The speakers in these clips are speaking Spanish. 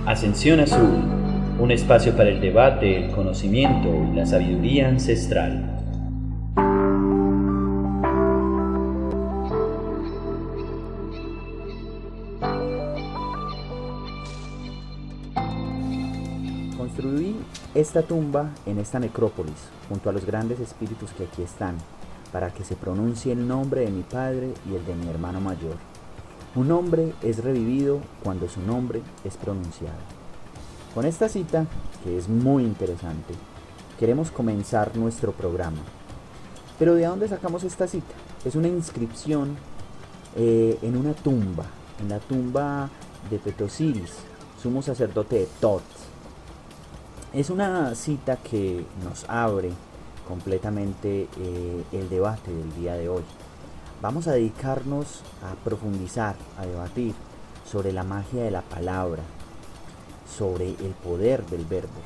Ascensión Azul, un espacio para el debate, el conocimiento y la sabiduría ancestral. Construí esta tumba en esta necrópolis, junto a los grandes espíritus que aquí están, para que se pronuncie el nombre de mi padre y el de mi hermano mayor. Un hombre es revivido cuando su nombre es pronunciado. Con esta cita, que es muy interesante, queremos comenzar nuestro programa. Pero ¿de dónde sacamos esta cita? Es una inscripción en una tumba, en la tumba de Tetosiris, sumo sacerdote de Tot. Es una cita que nos abre completamente el debate del día de hoy. Vamos a dedicarnos a profundizar, a debatir sobre la magia de la palabra, sobre el poder del verbo.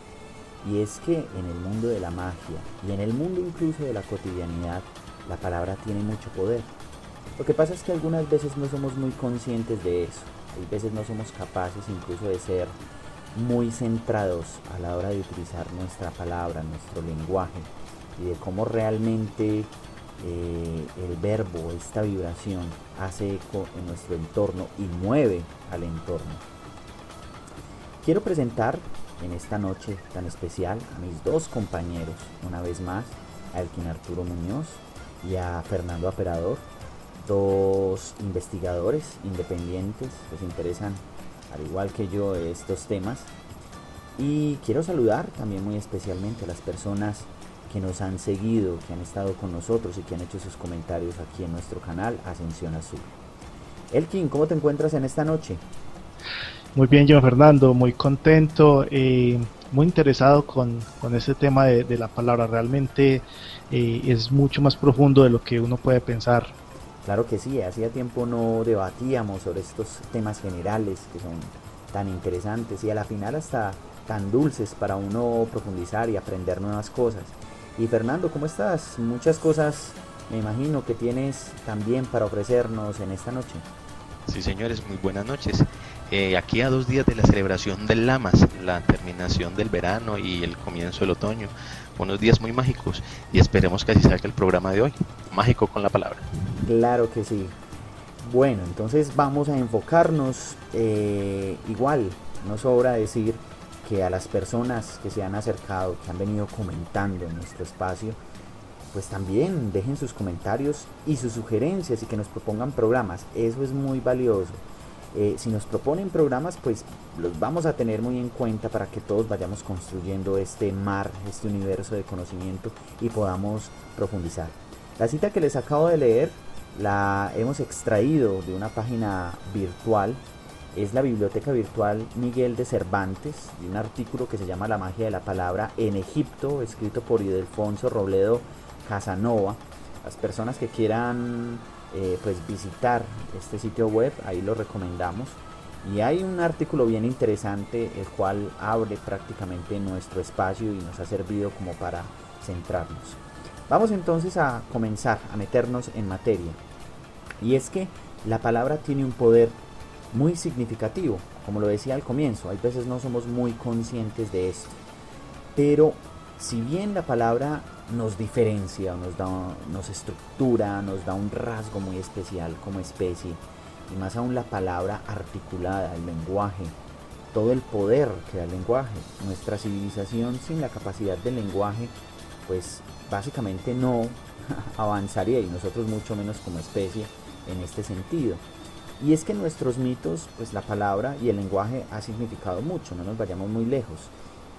Y es que en el mundo de la magia y en el mundo incluso de la cotidianidad, la palabra tiene mucho poder. Lo que pasa es que algunas veces no somos muy conscientes de eso. Hay veces no somos capaces incluso de ser muy centrados a la hora de utilizar nuestra palabra, nuestro lenguaje, y de cómo realmente el verbo, esta vibración, hace eco en nuestro entorno y mueve al entorno. Quiero presentar en esta noche tan especial a mis dos compañeros, una vez más, a Elkin Arturo Muñoz y a Fernando Aperador, dos investigadores independientes que se interesan, al igual que yo, de estos temas. Y quiero saludar también muy especialmente a las personas que nos han seguido, que han estado con nosotros y que han hecho sus comentarios aquí en nuestro canal Ascensión Azul. Elkin, ¿cómo te encuentras en esta noche? Muy bien, yo Fernando, muy contento, muy interesado con este tema de la palabra. Realmente es mucho más profundo de lo que uno puede pensar. Claro que sí, hacía tiempo no debatíamos sobre estos temas generales que son tan interesantes y a la final hasta tan dulces para uno profundizar y aprender nuevas cosas. Y Fernando, ¿cómo estás? Muchas cosas me imagino que tienes también para ofrecernos en esta noche. Sí, señores, muy buenas noches. Aquí a 2 días de la celebración del Lamas, la terminación del verano y el comienzo del otoño. Unos días muy mágicos y esperemos que así salga el programa de hoy. Mágico con la palabra. Claro que sí. Bueno, entonces vamos a enfocarnos. Igual, no sobra decir que a las personas que se han acercado, que han venido comentando en nuestro espacio, pues también dejen sus comentarios y sus sugerencias y que nos propongan programas. Eso es muy valioso. Si nos proponen programas, pues los vamos a tener muy en cuenta para que todos vayamos construyendo este mar, este universo de conocimiento y podamos profundizar. La cita que les acabo de leer la hemos extraído de una página virtual. Es la biblioteca virtual Miguel de Cervantes, y un artículo que se llama La magia de la palabra en Egipto, escrito por Ildefonso Robledo Casanova. Las personas que quieran pues visitar este sitio web, ahí lo recomendamos. Y hay un artículo bien interesante, el cual abre prácticamente nuestro espacio y nos ha servido como para centrarnos. Vamos entonces a comenzar a meternos en materia. Y es que la palabra tiene un poder muy significativo, como lo decía al comienzo. Hay veces no somos muy conscientes de esto, pero si bien la palabra nos diferencia, nos estructura, nos da un rasgo muy especial como especie, y más aún la palabra articulada, el lenguaje, todo el poder que da el lenguaje, nuestra civilización sin la capacidad del lenguaje, pues básicamente no avanzaría, y nosotros mucho menos como especie en este sentido. Y es que en nuestros mitos, pues la palabra y el lenguaje ha significado mucho, no nos vayamos muy lejos.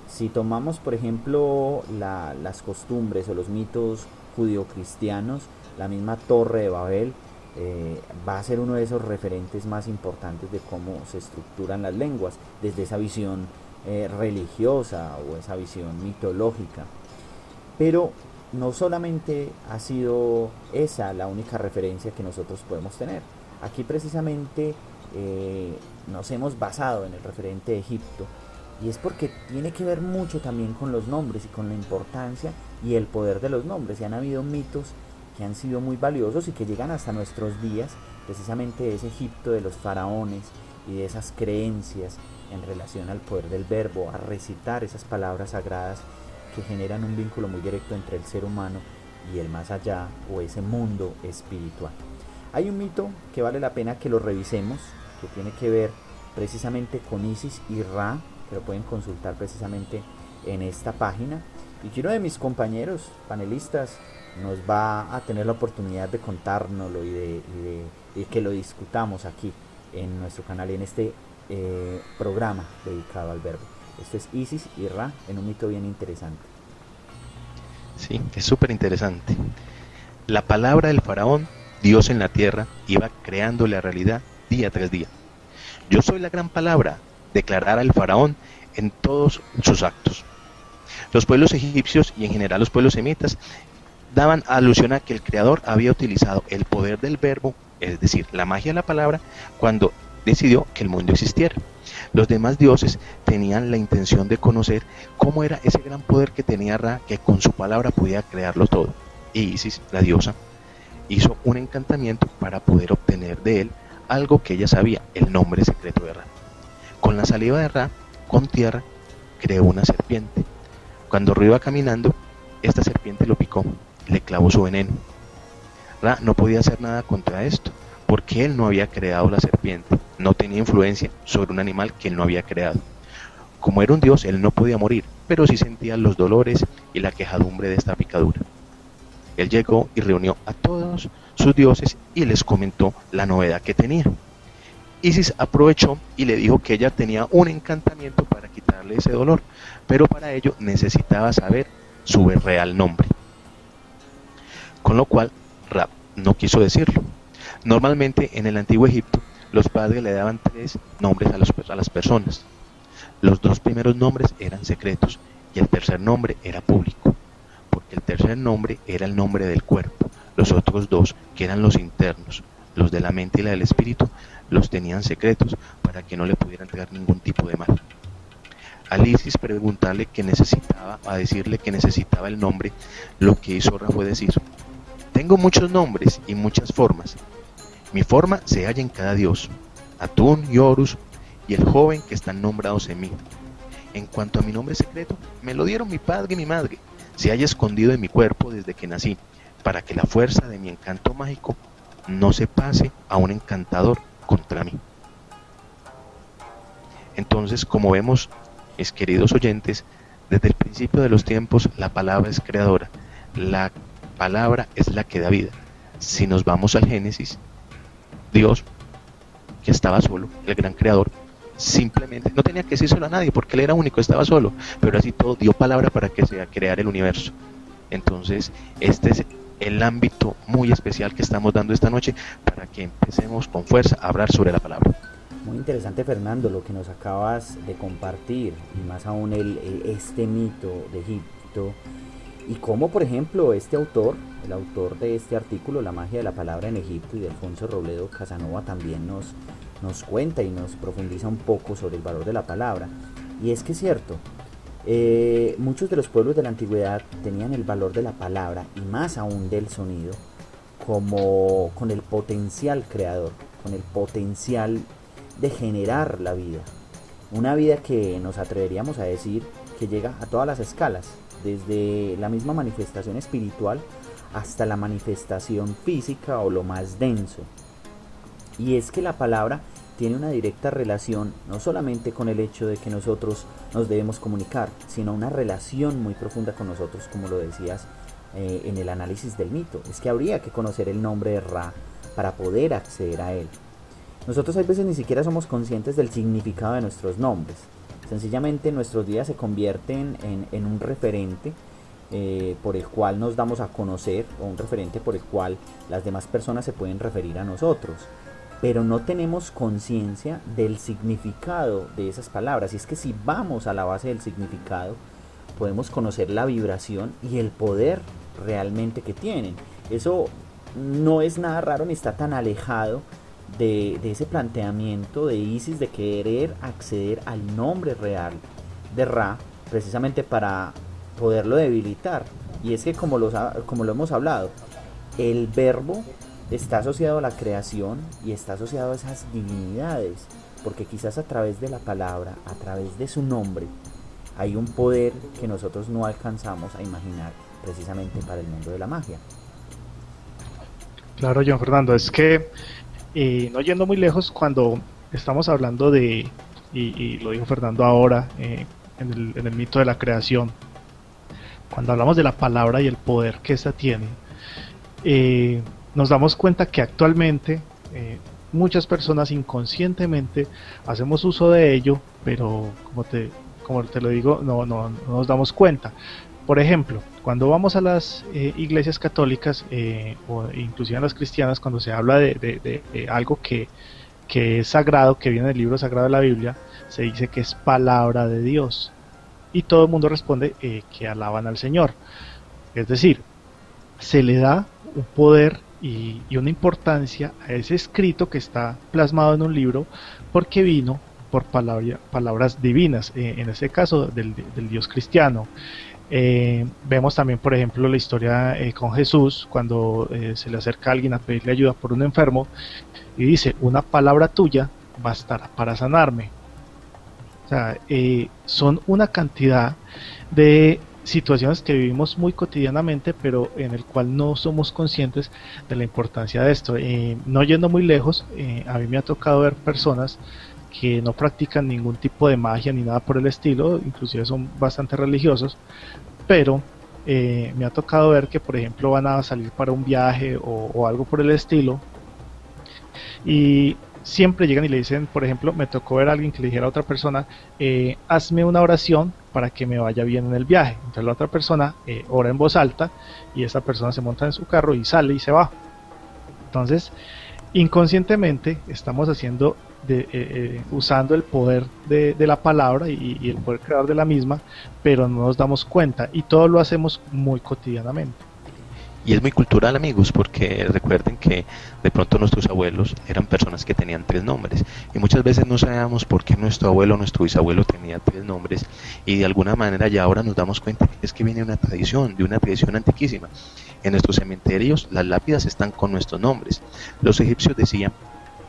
Si tomamos, por ejemplo, las costumbres o los mitos judio-cristianos, la misma Torre de Babel va a ser uno de esos referentes más importantes de cómo se estructuran las lenguas, desde esa visión religiosa o esa visión mitológica. Pero no solamente ha sido esa la única referencia que nosotros podemos tener. Aquí precisamente nos hemos basado en el referente de Egipto, Y es porque tiene que ver mucho también con los nombres y con la importancia y el poder de los nombres. Y han habido mitos que han sido muy valiosos y que llegan hasta nuestros días, precisamente de ese Egipto de los faraones y de esas creencias en relación al poder del verbo, a recitar esas palabras sagradas que generan un vínculo muy directo entre el ser humano y el más allá o ese mundo espiritual. Hay un mito que vale la pena que lo revisemos, que tiene que ver precisamente con Isis y Ra, que lo pueden consultar precisamente en esta página, y que uno de mis compañeros panelistas nos va a tener la oportunidad de contárnoslo y de que lo discutamos aquí en nuestro canal y en este programa dedicado al verbo. Esto es Isis y Ra en un mito bien interesante. Sí, es súper interesante. La palabra del faraón, Dios en la tierra, iba creando la realidad día tras día. Yo soy la gran palabra, declarara el faraón en todos sus actos. Los pueblos egipcios y en general los pueblos semitas daban alusión a que el creador había utilizado el poder del verbo, es decir, la magia de la palabra, cuando decidió que el mundo existiera. Los demás dioses tenían la intención de conocer cómo era ese gran poder que tenía Ra, que con su palabra podía crearlo todo. Y Isis, la diosa, hizo un encantamiento para poder obtener de él algo que ella sabía, el nombre secreto de Ra. Con la saliva de Ra, con tierra, creó una serpiente. Cuando Ra iba caminando, esta serpiente lo picó, le clavó su veneno. Ra no podía hacer nada contra esto, porque él no había creado la serpiente, no tenía influencia sobre un animal que él no había creado. Como era un dios, él no podía morir, pero sí sentía los dolores y la quejadumbre de esta picadura. Él llegó y reunió a todos sus dioses y les comentó la novedad que tenía. Isis aprovechó y le dijo que ella tenía un encantamiento para quitarle ese dolor, pero para ello necesitaba saber su real nombre. Con lo cual, Ra no quiso decirlo. Normalmente en el antiguo Egipto, los padres le daban 3 nombres a las personas. Los 2 primeros nombres eran secretos y el tercer nombre era público, porque el tercer nombre era el nombre del cuerpo. Los otros 2, que eran los internos, los de la mente y la del espíritu, los tenían secretos para que no le pudieran traer ningún tipo de mal. Al Isis preguntarle que necesitaba, a decirle que necesitaba el nombre, lo que hizo Ra fue decir: tengo muchos nombres y muchas formas. Mi forma se halla en cada dios, Atún y Horus, y el joven que están nombrados en mí. En cuanto a mi nombre secreto, me lo dieron mi padre y mi madre. Se halla escondido en mi cuerpo desde que nací, para que la fuerza de mi encanto mágico no se pase a un encantador contra mí. Entonces, como vemos, mis queridos oyentes, desde el principio de los tiempos la palabra es creadora. La palabra es la que da vida. Si nos vamos al Génesis, Dios, que estaba solo, el gran creador, simplemente no tenía que decírselo a nadie porque él era único, estaba solo, pero así todo dio palabra para que se creara el universo. Entonces, este es el ámbito muy especial que estamos dando esta noche para que empecemos con fuerza a hablar sobre la palabra. Muy interesante, Fernando, lo que nos acabas de compartir, y más aún este mito de Egipto, y cómo, por ejemplo, este autor, el autor de este artículo, La magia de la palabra en Egipto, y de Alfonso Robledo Casanova, también nos cuenta y nos profundiza un poco sobre el valor de la palabra. Y es que es cierto, muchos de los pueblos de la antigüedad tenían el valor de la palabra, y más aún del sonido, como con el potencial creador, con el potencial de generar la vida. Una vida que nos atreveríamos a decir que llega a todas las escalas, desde la misma manifestación espiritual hasta la manifestación física o lo más denso. Y es que la palabra tiene una directa relación no solamente con el hecho de que nosotros nos debemos comunicar, sino una relación muy profunda con nosotros, como lo decías en el análisis del mito. Es que habría que conocer el nombre de Ra para poder acceder a él. Nosotros a veces ni siquiera somos conscientes del significado de nuestros nombres. Sencillamente nuestros días se convierten en un referente por el cual nos damos a conocer, o un referente por el cual las demás personas se pueden referir a nosotros, pero no tenemos conciencia del significado de esas palabras. Y es que si vamos a la base del significado, podemos conocer la vibración y el poder realmente que tienen. Eso no es nada raro ni está tan alejado de ese planteamiento de Isis de querer acceder al nombre real de Ra, precisamente para poderlo debilitar. Y es que como lo hemos hablado, el verbo está asociado a la creación y está asociado a esas divinidades, porque quizás a través de la palabra, a través de su nombre, hay un poder que nosotros no alcanzamos a imaginar precisamente para el mundo de la magia. Claro, John Fernando, es que no yendo muy lejos, cuando estamos hablando y lo dijo Fernando ahora, en el mito de la creación, cuando hablamos de la palabra y el poder que ésta tiene, nos damos cuenta que actualmente muchas personas inconscientemente hacemos uso de ello, pero como te lo digo, no nos damos cuenta. Por ejemplo, cuando vamos a las iglesias católicas o inclusive a las cristianas, cuando se habla de algo que es sagrado, que viene del libro sagrado de la Biblia, se dice que es palabra de Dios. Y todo el mundo responde que alaban al Señor. Es decir, se le da un poder y una importancia a ese escrito que está plasmado en un libro porque vino por palabras divinas, en este caso del Dios cristiano. Vemos también, por ejemplo, la historia con Jesús, cuando se le acerca a alguien a pedirle ayuda por un enfermo y dice, una palabra tuya bastará para sanarme. O sea, son una cantidad de situaciones que vivimos muy cotidianamente, pero en el cual no somos conscientes de la importancia de esto. No yendo muy lejos, a mí me ha tocado ver personas que no practican ningún tipo de magia ni nada por el estilo, inclusive son bastante religiosos, pero me ha tocado ver que, por ejemplo, van a salir para un viaje o algo por el estilo y siempre llegan y le dicen, por ejemplo, me tocó ver a alguien que le dijera a otra persona, hazme una oración para que me vaya bien en el viaje. Entonces la otra persona ora en voz alta y esa persona se monta en su carro y sale y se va. Entonces, inconscientemente estamos haciendo usando el poder de la palabra y el poder creador de la misma, pero no nos damos cuenta y todo lo hacemos muy cotidianamente. Y es muy cultural, amigos, porque recuerden que de pronto nuestros abuelos eran personas que tenían tres nombres y muchas veces no sabíamos por qué nuestro abuelo o nuestro bisabuelo tenía tres nombres y de alguna manera ya ahora nos damos cuenta que es que viene de una tradición antiquísima. En nuestros cementerios las lápidas están con nuestros nombres. Los egipcios decían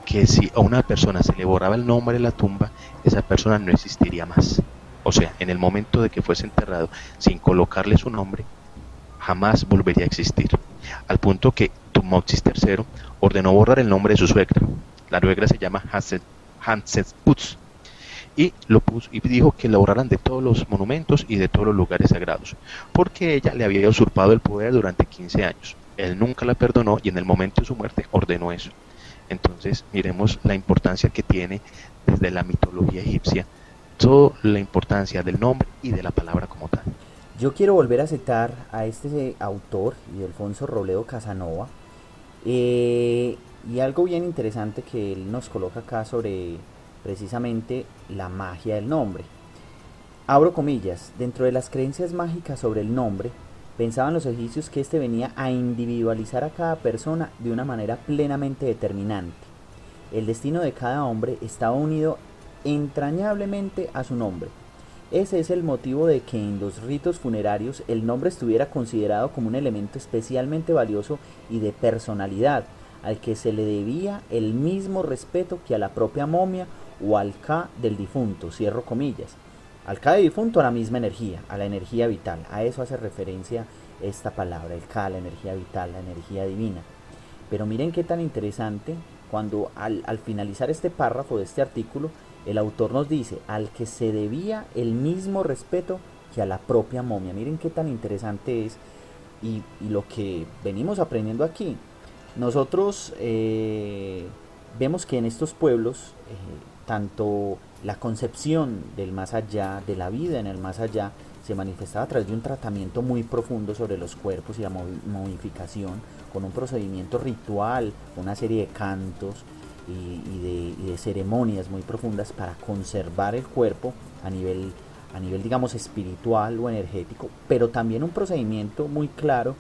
que si a una persona se le borraba el nombre en la tumba, esa persona no existiría más. O sea, en el momento de que fuese enterrado sin colocarle su nombre, jamás volvería a existir. Al punto que Tutmosis III ordenó borrar el nombre de su suegra. La suegra se llama Hatshepsut y dijo que la borraran de todos los monumentos y de todos los lugares sagrados, porque ella le había usurpado el poder durante 15 años. Él nunca la perdonó y en el momento de su muerte ordenó eso. Entonces, miremos la importancia que tiene desde la mitología egipcia, toda la importancia del nombre y de la palabra como tal. Yo quiero volver a citar a este autor, Ildefonso Robledo Casanova, y algo bien interesante que él nos coloca acá sobre precisamente la magia del nombre. Abro comillas, dentro de las creencias mágicas sobre el nombre, pensaban los egipcios que éste venía a individualizar a cada persona de una manera plenamente determinante. El destino de cada hombre estaba unido entrañablemente a su nombre. Ese es el motivo de que en los ritos funerarios el nombre estuviera considerado como un elemento especialmente valioso y de personalidad, al que se le debía el mismo respeto que a la propia momia o al Ka del difunto, cierro comillas. Al Ka del difunto a la misma energía, a la energía vital, a eso hace referencia esta palabra, el Ka, la energía vital, la energía divina. Pero miren qué tan interesante, cuando al finalizar este párrafo de este artículo, el autor nos dice, al que se debía el mismo respeto que a la propia momia. Miren qué tan interesante es y lo que venimos aprendiendo aquí. Nosotros vemos que en estos pueblos, tanto la concepción del más allá, de la vida en el más allá, se manifestaba a través de un tratamiento muy profundo sobre los cuerpos y la momificación, con un procedimiento ritual, una serie de cantos y de ceremonias muy profundas para conservar el cuerpo a nivel digamos espiritual o energético, pero también un procedimiento muy claro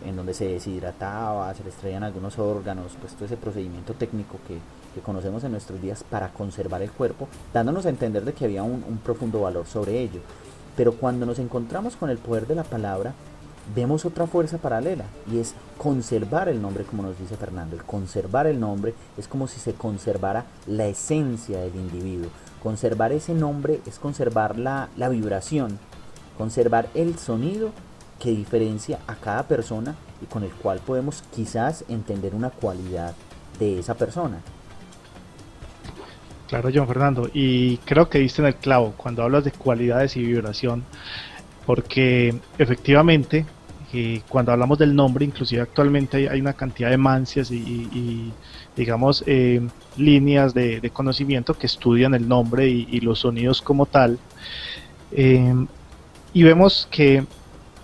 en donde se deshidrataba, se les traían algunos órganos, pues todo ese procedimiento técnico que conocemos en nuestros días para conservar el cuerpo, dándonos a entender de que había un profundo valor sobre ello. Pero cuando nos encontramos con el poder de la palabra, vemos otra fuerza paralela y es conservar el nombre, como nos dice Fernando. El conservar el nombre es como si se conservara la esencia del individuo. Conservar ese nombre es conservar la vibración, conservar el sonido que diferencia a cada persona y con el cual podemos quizás entender una cualidad de esa persona. Claro, John Fernando, y creo que diste en el clavo cuando hablas de cualidades y vibración, porque efectivamente cuando hablamos del nombre, inclusive actualmente hay una cantidad de mancias y digamos líneas de conocimiento que estudian el nombre y los sonidos como tal, y vemos que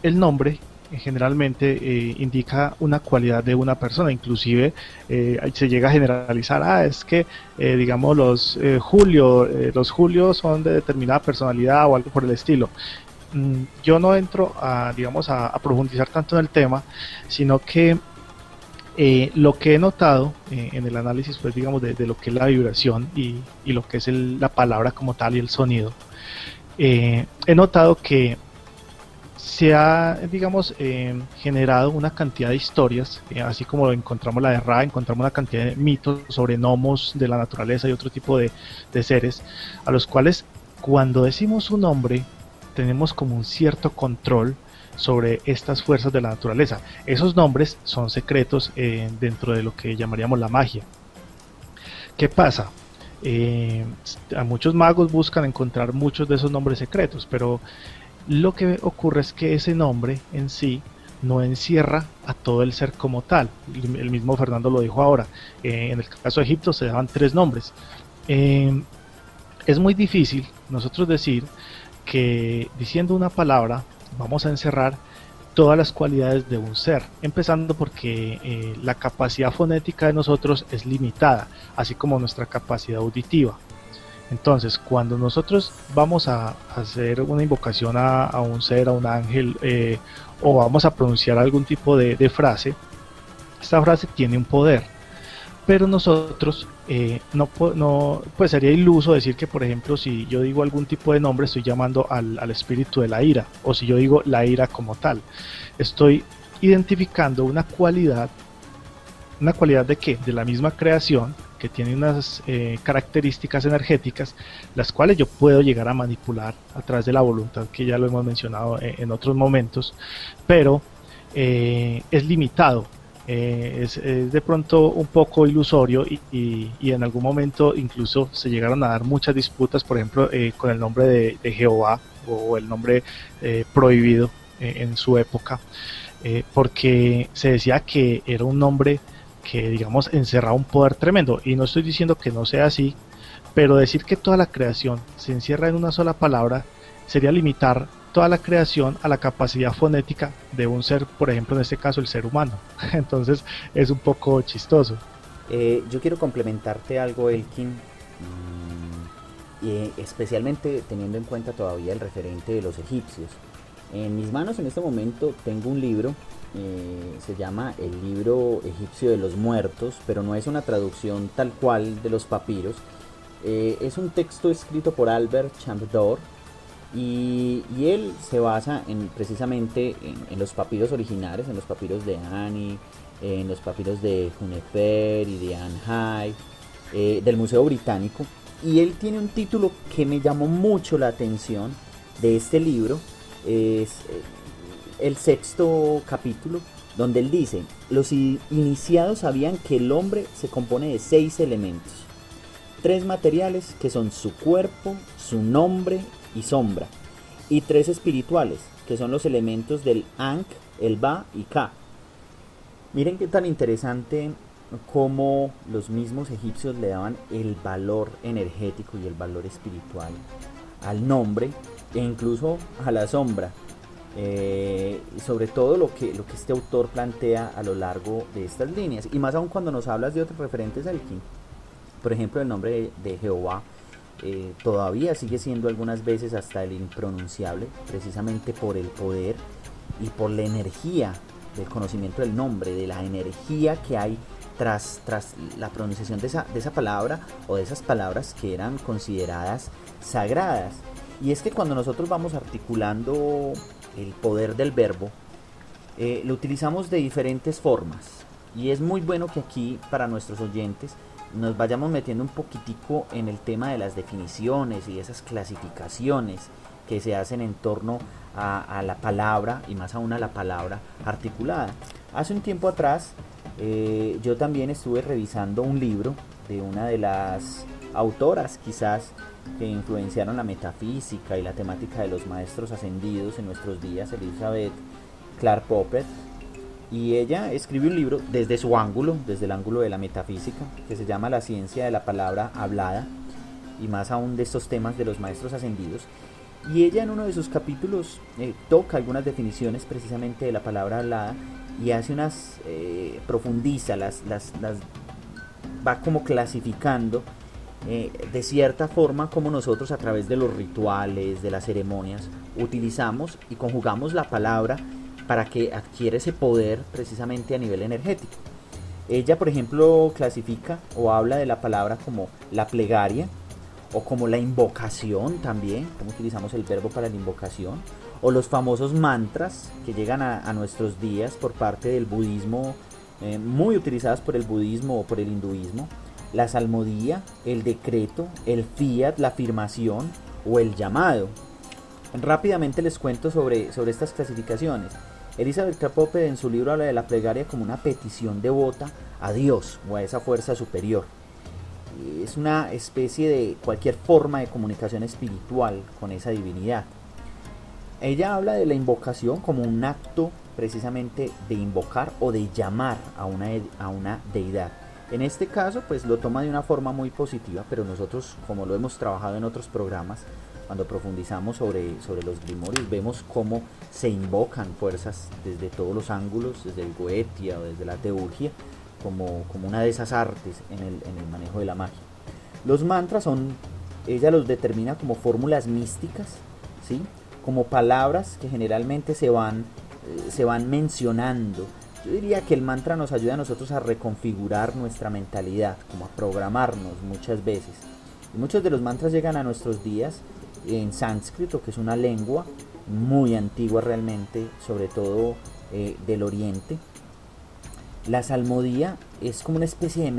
el nombre generalmente indica una cualidad de una persona, inclusive se llega a generalizar, es que digamos los Julio son de determinada personalidad o algo por el estilo. Yo no entro digamos a profundizar tanto en el tema, sino que lo que he notado en el análisis, pues digamos de lo que es la vibración y lo que es la palabra como tal y el sonido, he notado que se ha, digamos, generado una cantidad de historias, así como encontramos la de Ra, encontramos una cantidad de mitos sobre gnomos de la naturaleza y otro tipo de seres, a los cuales cuando decimos un nombre tenemos como un cierto control sobre estas fuerzas de la naturaleza. Esos nombres son secretos dentro de lo que llamaríamos la magia. ¿Qué pasa? A muchos magos buscan encontrar muchos de esos nombres secretos, pero lo que ocurre es que ese nombre en sí no encierra a todo el ser como tal. El mismo Fernando lo dijo ahora. En el caso de Egipto se daban 3 nombres. Es muy difícil nosotros decir que diciendo una palabra vamos a encerrar todas las cualidades de un ser, empezando porque la capacidad fonética de nosotros es limitada, así como nuestra capacidad auditiva. Entonces, cuando nosotros vamos a hacer una invocación a un ser, a un ángel, o vamos a pronunciar algún tipo de frase, esta frase tiene un poder, pero nosotros pues sería iluso decir que, por ejemplo, si yo digo algún tipo de nombre, estoy llamando al espíritu de la ira, o si yo digo la ira como tal, estoy identificando una cualidad de ¿qué? De la misma creación, que tiene unas características energéticas, las cuales yo puedo llegar a manipular a través de la voluntad, que ya lo hemos mencionado en otros momentos, pero es limitado, es de pronto un poco ilusorio y en algún momento incluso se llegaron a dar muchas disputas, por ejemplo, con el nombre de Jehová o el nombre prohibido en su época, porque se decía que era un nombre que, digamos, encerraba un poder tremendo, y no estoy diciendo que no sea así, pero decir que toda la creación se encierra en una sola palabra sería limitar toda la creación a la capacidad fonética de un ser, por ejemplo en este caso el ser humano. Entonces es un poco chistoso. Yo quiero complementarte algo, Elkin, especialmente teniendo en cuenta todavía el referente de los egipcios. En mis manos en este momento tengo un libro, se llama el libro egipcio de los muertos, pero no es una traducción tal cual de los papiros. Es un texto escrito por Albert Champdore y él se basa precisamente en los papiros originales, en los papiros de Ani, en los papiros de Hunefer y de Anhai, del Museo Británico, y él tiene un título que me llamó mucho la atención de este libro. Es el 6º capítulo, donde él dice: los iniciados sabían que el hombre se compone de 6 elementos, 3 materiales que son su cuerpo, su nombre y sombra, y 3 espirituales que son los elementos del Ankh, el Ba y Ka. Miren qué tan interesante cómo los mismos egipcios le daban el valor energético y el valor espiritual al nombre e incluso a la sombra, sobre todo lo que este autor plantea a lo largo de estas líneas, y más aún cuando nos hablas de otros referentes al Ki. Por ejemplo, el nombre de Jehová todavía sigue siendo algunas veces hasta el impronunciable, precisamente por el poder y por la energía del conocimiento del nombre, de la energía que hay tras la pronunciación de esa palabra o de esas palabras que eran consideradas sagradas. Y es que cuando nosotros vamos articulando el poder del verbo, lo utilizamos de diferentes formas. Y es muy bueno que aquí, para nuestros oyentes, nos vayamos metiendo un poquitico en el tema de las definiciones y esas clasificaciones que se hacen en torno a la palabra, y más aún a la palabra articulada. Hace un tiempo atrás yo también estuve revisando un libro de una de las autoras quizás que influenciaron la metafísica y la temática de los maestros ascendidos en nuestros días, Elizabeth Clark Poppet. Y ella escribe un libro desde su ángulo, desde el ángulo de la metafísica, que se llama La ciencia de la palabra hablada, y más aún de estos temas de los maestros ascendidos. Y ella en uno de sus capítulos toca algunas definiciones precisamente de la palabra hablada y hace unas, profundiza, las va como clasificando de cierta forma como nosotros a través de los rituales, de las ceremonias, utilizamos y conjugamos la palabra para que adquiera ese poder precisamente a nivel energético. Ella, por ejemplo, clasifica o habla de la palabra como la plegaria, o como la invocación también, como utilizamos el verbo para la invocación, o los famosos mantras que llegan a nuestros días por parte del budismo, muy utilizadas por el budismo o por el hinduismo, la salmodia, el decreto, el fiat, la afirmación o el llamado. Rápidamente les cuento sobre estas clasificaciones. Elizabeth Clark Poppet en su libro habla de la plegaria como una petición devota a Dios o a esa fuerza superior. Es una especie de cualquier forma de comunicación espiritual con esa divinidad. Ella habla de la invocación como un acto precisamente de invocar o de llamar a una deidad. En este caso pues lo toma de una forma muy positiva, pero nosotros, como lo hemos trabajado en otros programas, cuando profundizamos sobre los grimorios, vemos cómo se invocan fuerzas desde todos los ángulos, desde el Goetia o desde la teurgia, como una de esas artes en el manejo de la magia. Los mantras ella los determina como fórmulas místicas, ¿sí? Como palabras que generalmente se van mencionando. Yo diría que el mantra nos ayuda a nosotros a reconfigurar nuestra mentalidad, como a programarnos muchas veces. Y muchos de los mantras llegan a nuestros días en sánscrito, que es una lengua muy antigua realmente, sobre todo del oriente. La salmodia es como una especie de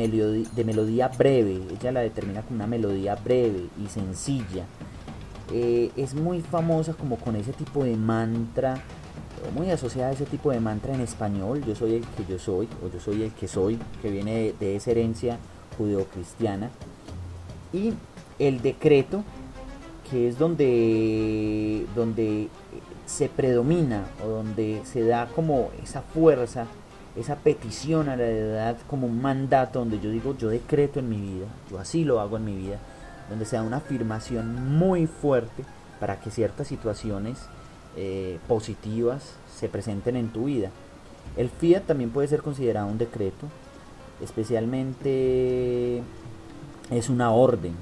melodía breve. Ella la determina como una melodía breve y sencilla. Es muy famosa como con ese tipo de mantra, muy asociada a ese tipo de mantra en español. Yo soy el que yo soy, o yo soy el que soy, que viene de esa herencia judeocristiana. Y el decreto, que es donde se predomina o donde se da como esa fuerza, esa petición a la deidad, como un mandato donde yo digo, yo decreto en mi vida, yo así lo hago en mi vida, donde se da una afirmación muy fuerte para que ciertas situaciones positivas se presenten en tu vida. El fiat también puede ser considerado un decreto, especialmente es una orden,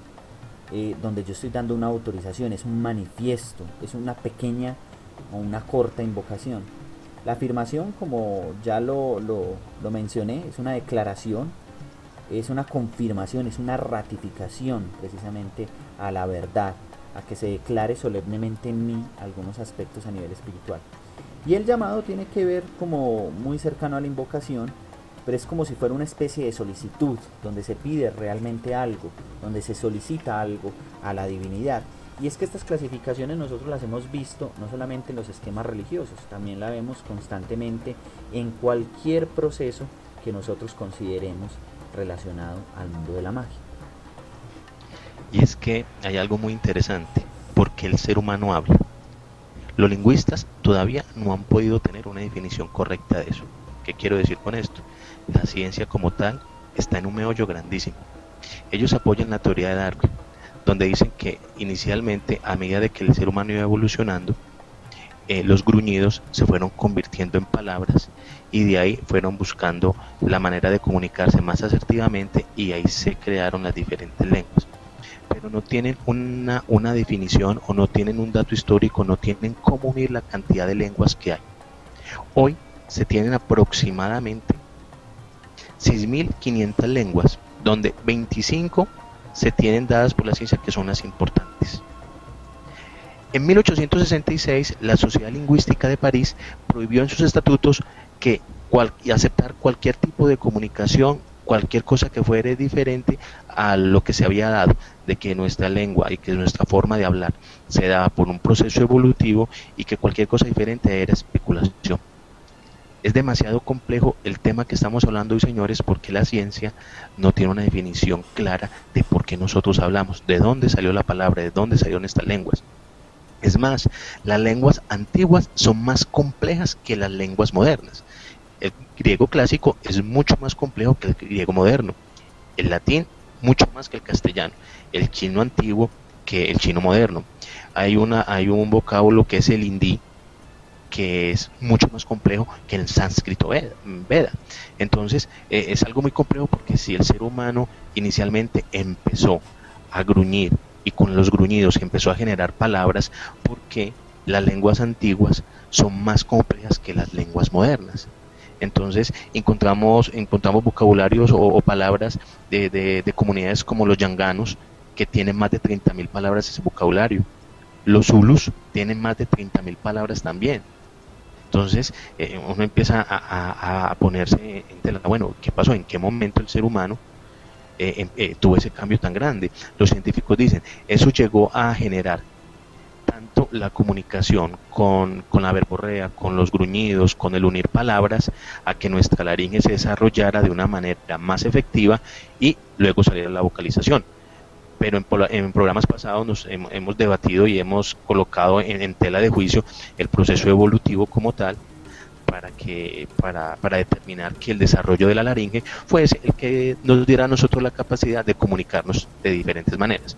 donde yo estoy dando una autorización, es un manifiesto, es una pequeña o una corta invocación. La afirmación, como ya lo mencioné, es una declaración, es una confirmación, es una ratificación precisamente a la verdad, a que se declare solemnemente en mí algunos aspectos a nivel espiritual. Y el llamado tiene que ver como muy cercano a la invocación, pero es como si fuera una especie de solicitud, donde se pide realmente algo, donde se solicita algo a la divinidad. Y es que estas clasificaciones nosotros las hemos visto no solamente en los esquemas religiosos, también la vemos constantemente en cualquier proceso que nosotros consideremos relacionado al mundo de la magia. Y es que hay algo muy interesante, porque el ser humano habla. Los lingüistas todavía no han podido tener una definición correcta de eso. ¿Qué quiero decir con esto? La ciencia como tal está en un meollo grandísimo. Ellos apoyan la teoría de Darwin, donde dicen que inicialmente, a medida de que el ser humano iba evolucionando, los gruñidos se fueron convirtiendo en palabras y de ahí fueron buscando la manera de comunicarse más asertivamente y ahí se crearon las diferentes lenguas. Pero no tienen una definición o no tienen un dato histórico, no tienen cómo unir la cantidad de lenguas que hay. Hoy se tienen aproximadamente 6.500 lenguas, donde 25 se tienen dadas por la ciencia, que son las importantes. En 1866, la Sociedad Lingüística de París prohibió en sus estatutos que aceptar cualquier tipo de comunicación, cualquier cosa que fuera diferente a lo que se había dado, de que nuestra lengua y que nuestra forma de hablar se daba por un proceso evolutivo y que cualquier cosa diferente era especulación. Es demasiado complejo el tema que estamos hablando hoy, señores, porque la ciencia no tiene una definición clara de por qué nosotros hablamos, de dónde salió la palabra, de dónde salieron estas lenguas. Es más, las lenguas antiguas son más complejas que las lenguas modernas. El griego clásico es mucho más complejo que el griego moderno. El latín mucho más que el castellano. El chino antiguo que el chino moderno. Hay un vocablo que es el hindi, que es mucho más complejo que el sánscrito Veda. Entonces, es algo muy complejo, porque si el ser humano inicialmente empezó a gruñir, y con los gruñidos empezó a generar palabras, porque las lenguas antiguas son más complejas que las lenguas modernas. Entonces encontramos vocabularios o palabras de comunidades como los yanganos, que tienen más de 30.000 palabras ese vocabulario. Los zulus tienen más de 30.000 palabras también. Entonces uno empieza a ponerse en tela, bueno, ¿qué pasó? ¿En qué momento el ser humano tuvo ese cambio tan grande? Los científicos dicen, eso llegó a generar tanto la comunicación con la verborrea, con los gruñidos, con el unir palabras, a que nuestra laringe se desarrollara de una manera más efectiva y luego saliera la vocalización. Pero en programas pasados hemos debatido y hemos colocado en tela de juicio el proceso evolutivo como tal, para determinar que el desarrollo de la laringe fuese el que nos diera a nosotros la capacidad de comunicarnos de diferentes maneras.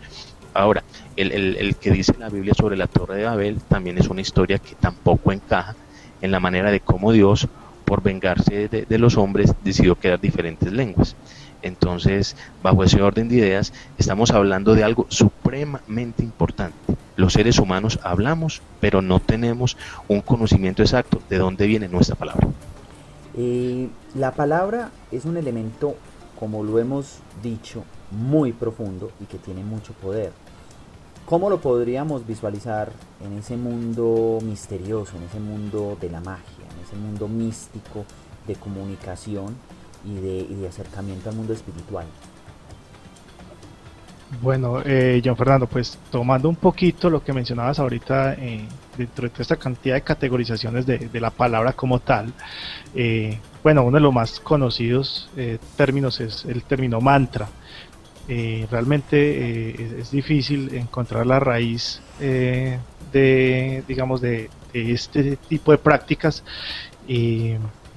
Ahora, el que dice la Biblia sobre la Torre de Babel también es una historia que tampoco encaja en la manera de cómo Dios, por vengarse de los hombres, decidió crear diferentes lenguas. Entonces, bajo ese orden de ideas, estamos hablando de algo supremamente importante. Los seres humanos hablamos, pero no tenemos un conocimiento exacto de dónde viene nuestra palabra. La palabra es un elemento, como lo hemos dicho, muy profundo y que tiene mucho poder. ¿Cómo lo podríamos visualizar en ese mundo misterioso, en ese mundo de la magia, en ese mundo místico de comunicación y de acercamiento al mundo espiritual? Bueno, John Fernando, pues tomando un poquito lo que mencionabas ahorita, dentro de toda esta cantidad de categorizaciones de la palabra como tal, bueno, uno de los más conocidos términos es el término mantra. Realmente es difícil encontrar la raíz digamos, de este tipo de prácticas.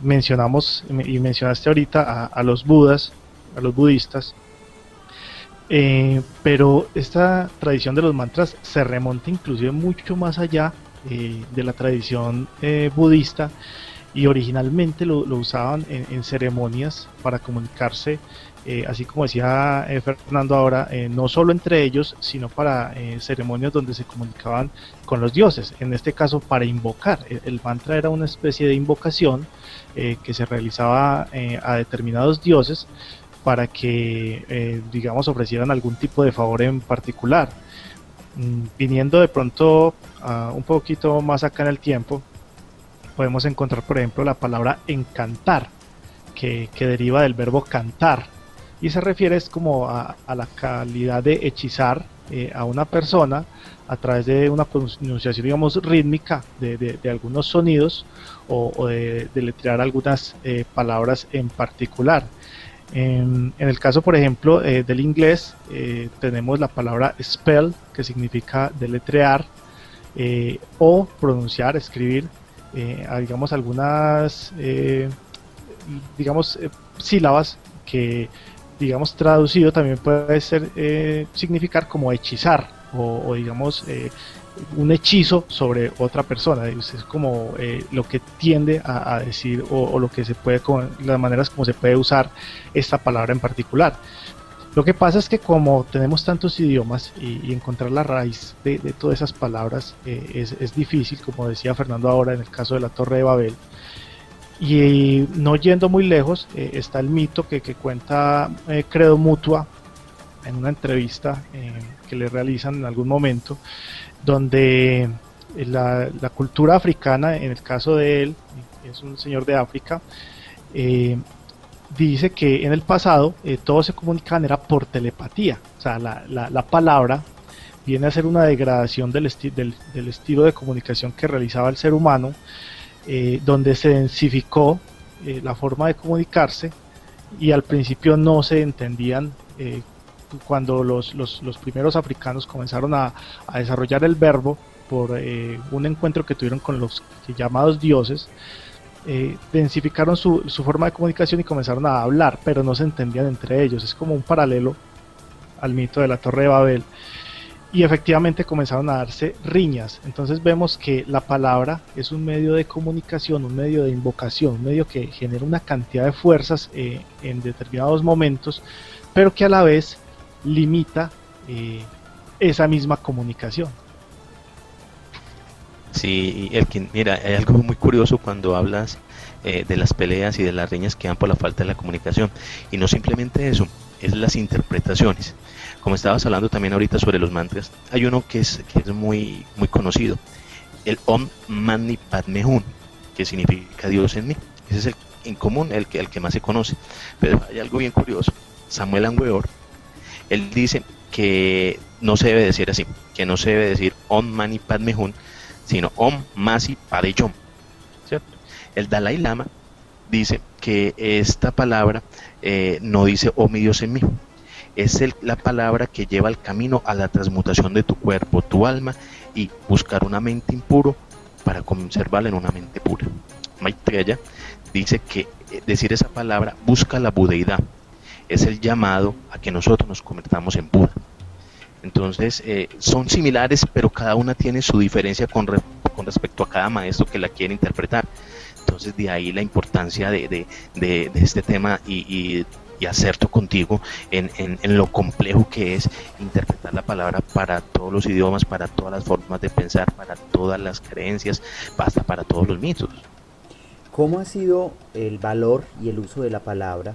Mencionaste ahorita a los budas, a los budistas, pero esta tradición de los mantras se remonta inclusive mucho más allá de la tradición budista, y originalmente lo usaban en ceremonias para comunicarse, así como decía Fernando ahora, no solo entre ellos, sino para ceremonias donde se comunicaban con los dioses, en este caso para invocar. El mantra era una especie de invocación que se realizaba a determinados dioses para que, digamos, ofrecieran algún tipo de favor en particular. Viniendo de pronto un poquito más acá en el tiempo, podemos encontrar, por ejemplo, la palabra encantar, que deriva del verbo cantar, y se refiere como a la calidad de hechizar a una persona a través de una pronunciación, digamos, rítmica de algunos sonidos, o de deletrear algunas palabras en particular. En el caso, por ejemplo, del inglés, tenemos la palabra spell, que significa deletrear, o pronunciar, escribir, digamos, algunas sílabas que, digamos, traducido también puede ser significar como hechizar, o digamos un hechizo sobre otra persona. Es como lo que tiende a decir, o lo que se puede, las maneras como se puede usar esta palabra en particular. Lo que pasa es que como tenemos tantos idiomas, y encontrar la raíz de todas esas palabras es difícil, como decía Fernando ahora en el caso de la Torre de Babel. Y no yendo muy lejos, está el mito que cuenta Credo Mutua en una entrevista que le realizan en algún momento, donde la cultura africana, en el caso de él, es un señor de África, dice que en el pasado todos se comunicaban era por telepatía, o sea, la palabra viene a ser una degradación del estilo de comunicación que realizaba el ser humano, donde se densificó la forma de comunicarse, y al principio no se entendían. Cuando los primeros africanos comenzaron a desarrollar el verbo por un encuentro que tuvieron con los llamados dioses, densificaron su forma de comunicación y comenzaron a hablar, pero no se entendían entre ellos. Es como un paralelo al mito de la Torre de Babel, y efectivamente comenzaron a darse riñas. Entonces vemos que la palabra es un medio de comunicación, un medio de invocación, un medio que genera una cantidad de fuerzas en determinados momentos, pero que a la vez limita esa misma comunicación. Sí, mira, hay algo muy curioso cuando hablas de las peleas y de las riñas que dan por la falta de la comunicación. Y no simplemente eso, es las interpretaciones. Como estabas hablando también ahorita sobre los mantras, hay uno que es muy, muy conocido, el Om Mani Padme Hum, que significa Dios en mí. Ese es el en común, el que más se conoce. Pero hay algo bien curioso. Samuel Angueor, él dice que no se debe decir así, que no se debe decir Om Mani Padme Hum, sino Om Masi Padme Hum, ¿cierto? El Dalai Lama dice que esta palabra no dice oh mi Dios en mí, es la palabra que lleva el camino a la transmutación de tu cuerpo, tu alma, y buscar una mente impuro para conservarla en una mente pura. Maitreya dice que decir esa palabra busca la budeidad, es el llamado a que nosotros nos convertamos en Buda. Entonces son similares, pero cada una tiene su diferencia con respecto a cada maestro que la quiere interpretar. Entonces de ahí la importancia de este tema y acerto contigo en lo complejo que es interpretar la palabra para todos los idiomas, para todas las formas de pensar, para todas las creencias, hasta para todos los mitos. ¿Cómo ha sido el valor y el uso de la palabra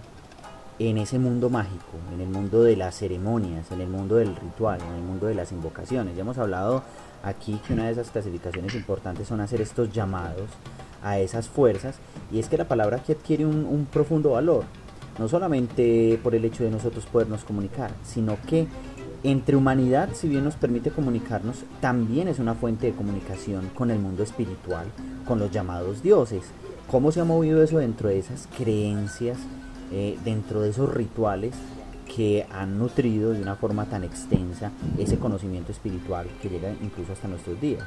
en ese mundo mágico, en el mundo de las ceremonias, en el mundo del ritual, en el mundo de las invocaciones? Ya hemos hablado aquí que una de esas clasificaciones importantes son hacer estos llamados a esas fuerzas, y es que la palabra aquí adquiere un profundo valor, no solamente por el hecho de nosotros podernos comunicar, sino que entre humanidad, si bien nos permite comunicarnos, también es una fuente de comunicación con el mundo espiritual, con los llamados dioses. ¿Cómo se ha movido eso dentro de esas creencias, dentro de esos rituales que han nutrido de una forma tan extensa ese conocimiento espiritual que llega incluso hasta nuestros días?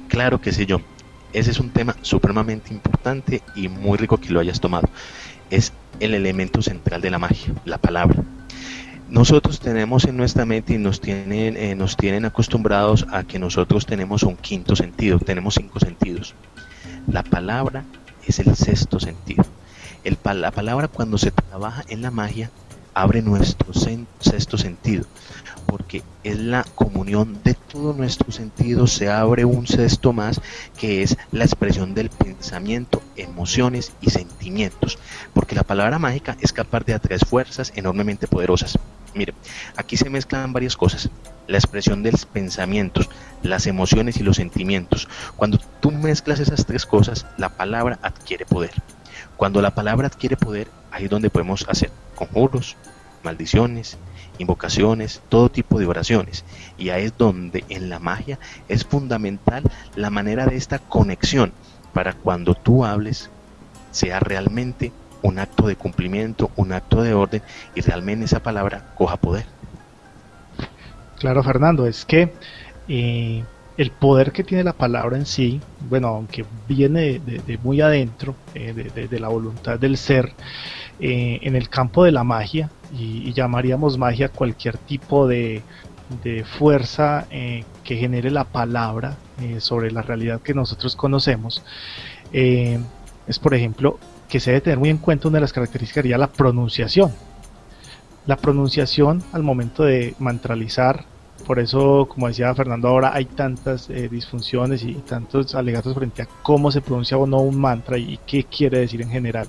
Claro que sí, John. Ese es un tema supremamente importante y muy rico que lo hayas tomado. Es el elemento central de la magia, la palabra. Nosotros tenemos en nuestra mente y nos tienen acostumbrados a que nosotros tenemos un quinto sentido, tenemos 5 sentidos. La palabra es el sexto sentido. La palabra, cuando se trabaja en la magia, abre nuestro sexto sentido, porque es la comunión de todos nuestros sentidos. Se abre un sexto más, que es la expresión del pensamiento, emociones y sentimientos, porque la palabra mágica es capaz de atraer fuerzas enormemente poderosas. Mire, aquí se mezclan varias cosas: la expresión de los pensamientos, las emociones y los sentimientos. Cuando tú mezclas esas 3 cosas, la palabra adquiere poder. Cuando la palabra adquiere poder, ahí es donde podemos hacer conjuros, maldiciones, invocaciones, todo tipo de oraciones. Y ahí es donde en la magia es fundamental la manera de esta conexión, para cuando tú hables sea realmente un acto de cumplimiento, un acto de orden, y realmente esa palabra coja poder. Claro, Fernando, es que el poder que tiene la palabra en sí, bueno, aunque viene de muy adentro, de la voluntad del ser, en el campo de la magia, y llamaríamos magia cualquier tipo de fuerza que genere la palabra sobre la realidad que nosotros conocemos, es, por ejemplo, que se debe tener muy en cuenta una de las características, sería la pronunciación. La pronunciación al momento de mantralizar Por eso, como decía Fernando ahora, hay tantas disfunciones y tantos alegatos frente a cómo se pronuncia o no un mantra y qué quiere decir en general.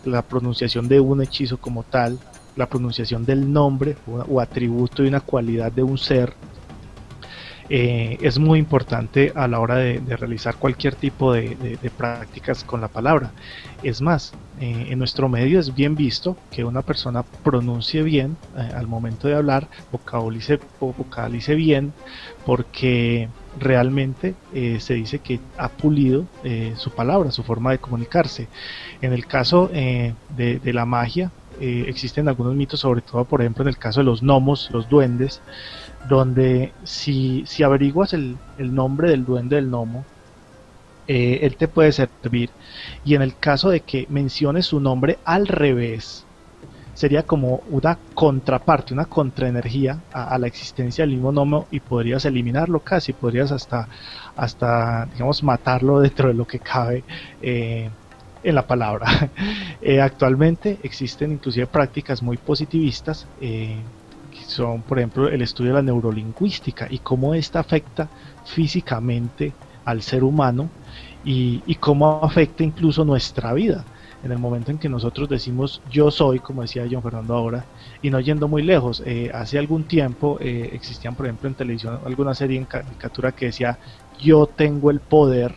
La pronunciación de un hechizo como tal, la pronunciación del nombre o atributo de una cualidad de un ser, es muy importante a la hora de realizar cualquier tipo de prácticas con la palabra. Es más, en nuestro medio es bien visto que una persona pronuncie bien al momento de hablar, vocalice bien, porque realmente se dice que ha pulido su palabra, su forma de comunicarse. En el caso de la magia, existen algunos mitos, sobre todo por ejemplo en el caso de los gnomos, los duendes, donde si averiguas el nombre del duende del gnomo, él te puede servir. Y en el caso de que menciones su nombre al revés, sería como una contraparte, una contraenergía a la existencia del mismo gnomo y podrías eliminarlo casi, podrías hasta digamos, matarlo dentro de lo que cabe en la palabra. Actualmente existen inclusive prácticas muy positivistas, que son, por ejemplo, el estudio de la neurolingüística y cómo esta afecta físicamente al ser humano y cómo afecta incluso nuestra vida. En el momento en que nosotros decimos yo soy, como decía John Fernando ahora, y no yendo muy lejos, hace algún tiempo existían, por ejemplo, en televisión alguna serie en caricatura que decía yo tengo el poder.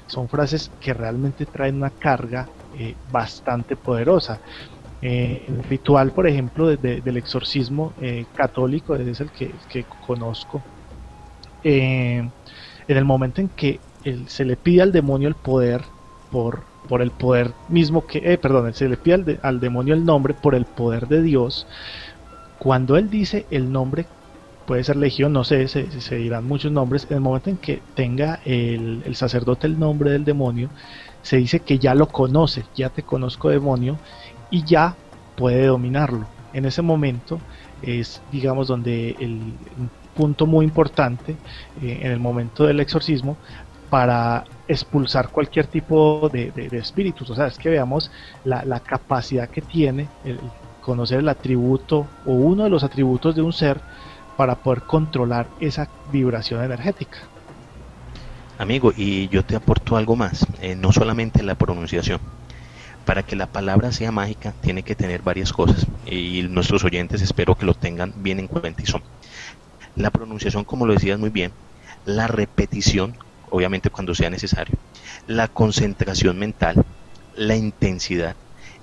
Son frases que realmente traen una carga bastante poderosa. El ritual, por ejemplo, del exorcismo católico, es el que conozco. En el momento en que se le pide al demonio el poder por el poder mismo que, perdón, se le pide al demonio el nombre por el poder de Dios, cuando él dice el nombre, puede ser legión, no sé, se dirán muchos nombres, en el momento en que tenga el sacerdote el nombre del demonio, se dice que ya lo conoce, ya te conozco demonio, y ya puede dominarlo. En ese momento es, digamos, donde un punto muy importante en el momento del exorcismo para expulsar cualquier tipo de espíritus. O sea, es que veamos la capacidad que tiene el conocer el atributo o uno de los atributos de un ser para poder controlar esa vibración energética. Amigo, y yo te aporto algo más, no solamente la pronunciación. Para que la palabra sea mágica tiene que tener varias cosas y nuestros oyentes espero que lo tengan bien en cuenta, y son la pronunciación, como lo decías muy bien, la repetición, obviamente cuando sea necesario, la concentración mental, la intensidad,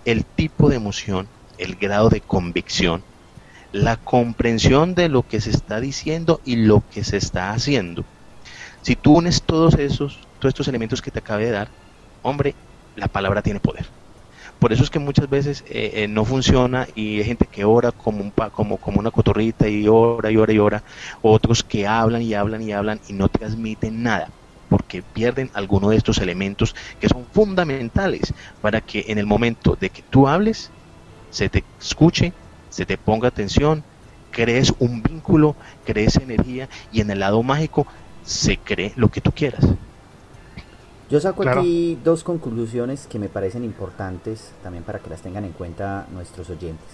el tipo de emoción, el grado de convicción, la comprensión de lo que se está diciendo y lo que se está haciendo. Si tú unes todos estos elementos que te acabé de dar, hombre, la palabra tiene poder. Por eso es que muchas veces no funciona y hay gente que ora como una cotorrita y ora y ora y ora, otros que hablan y hablan y hablan y no transmiten nada, porque pierden alguno de estos elementos que son fundamentales para que en el momento de que tú hables, se te escuche, se te ponga atención, crees un vínculo, crees energía y en el lado mágico se cree lo que tú quieras. Yo saco Claro. aquí dos conclusiones que me parecen importantes también para que las tengan en cuenta nuestros oyentes.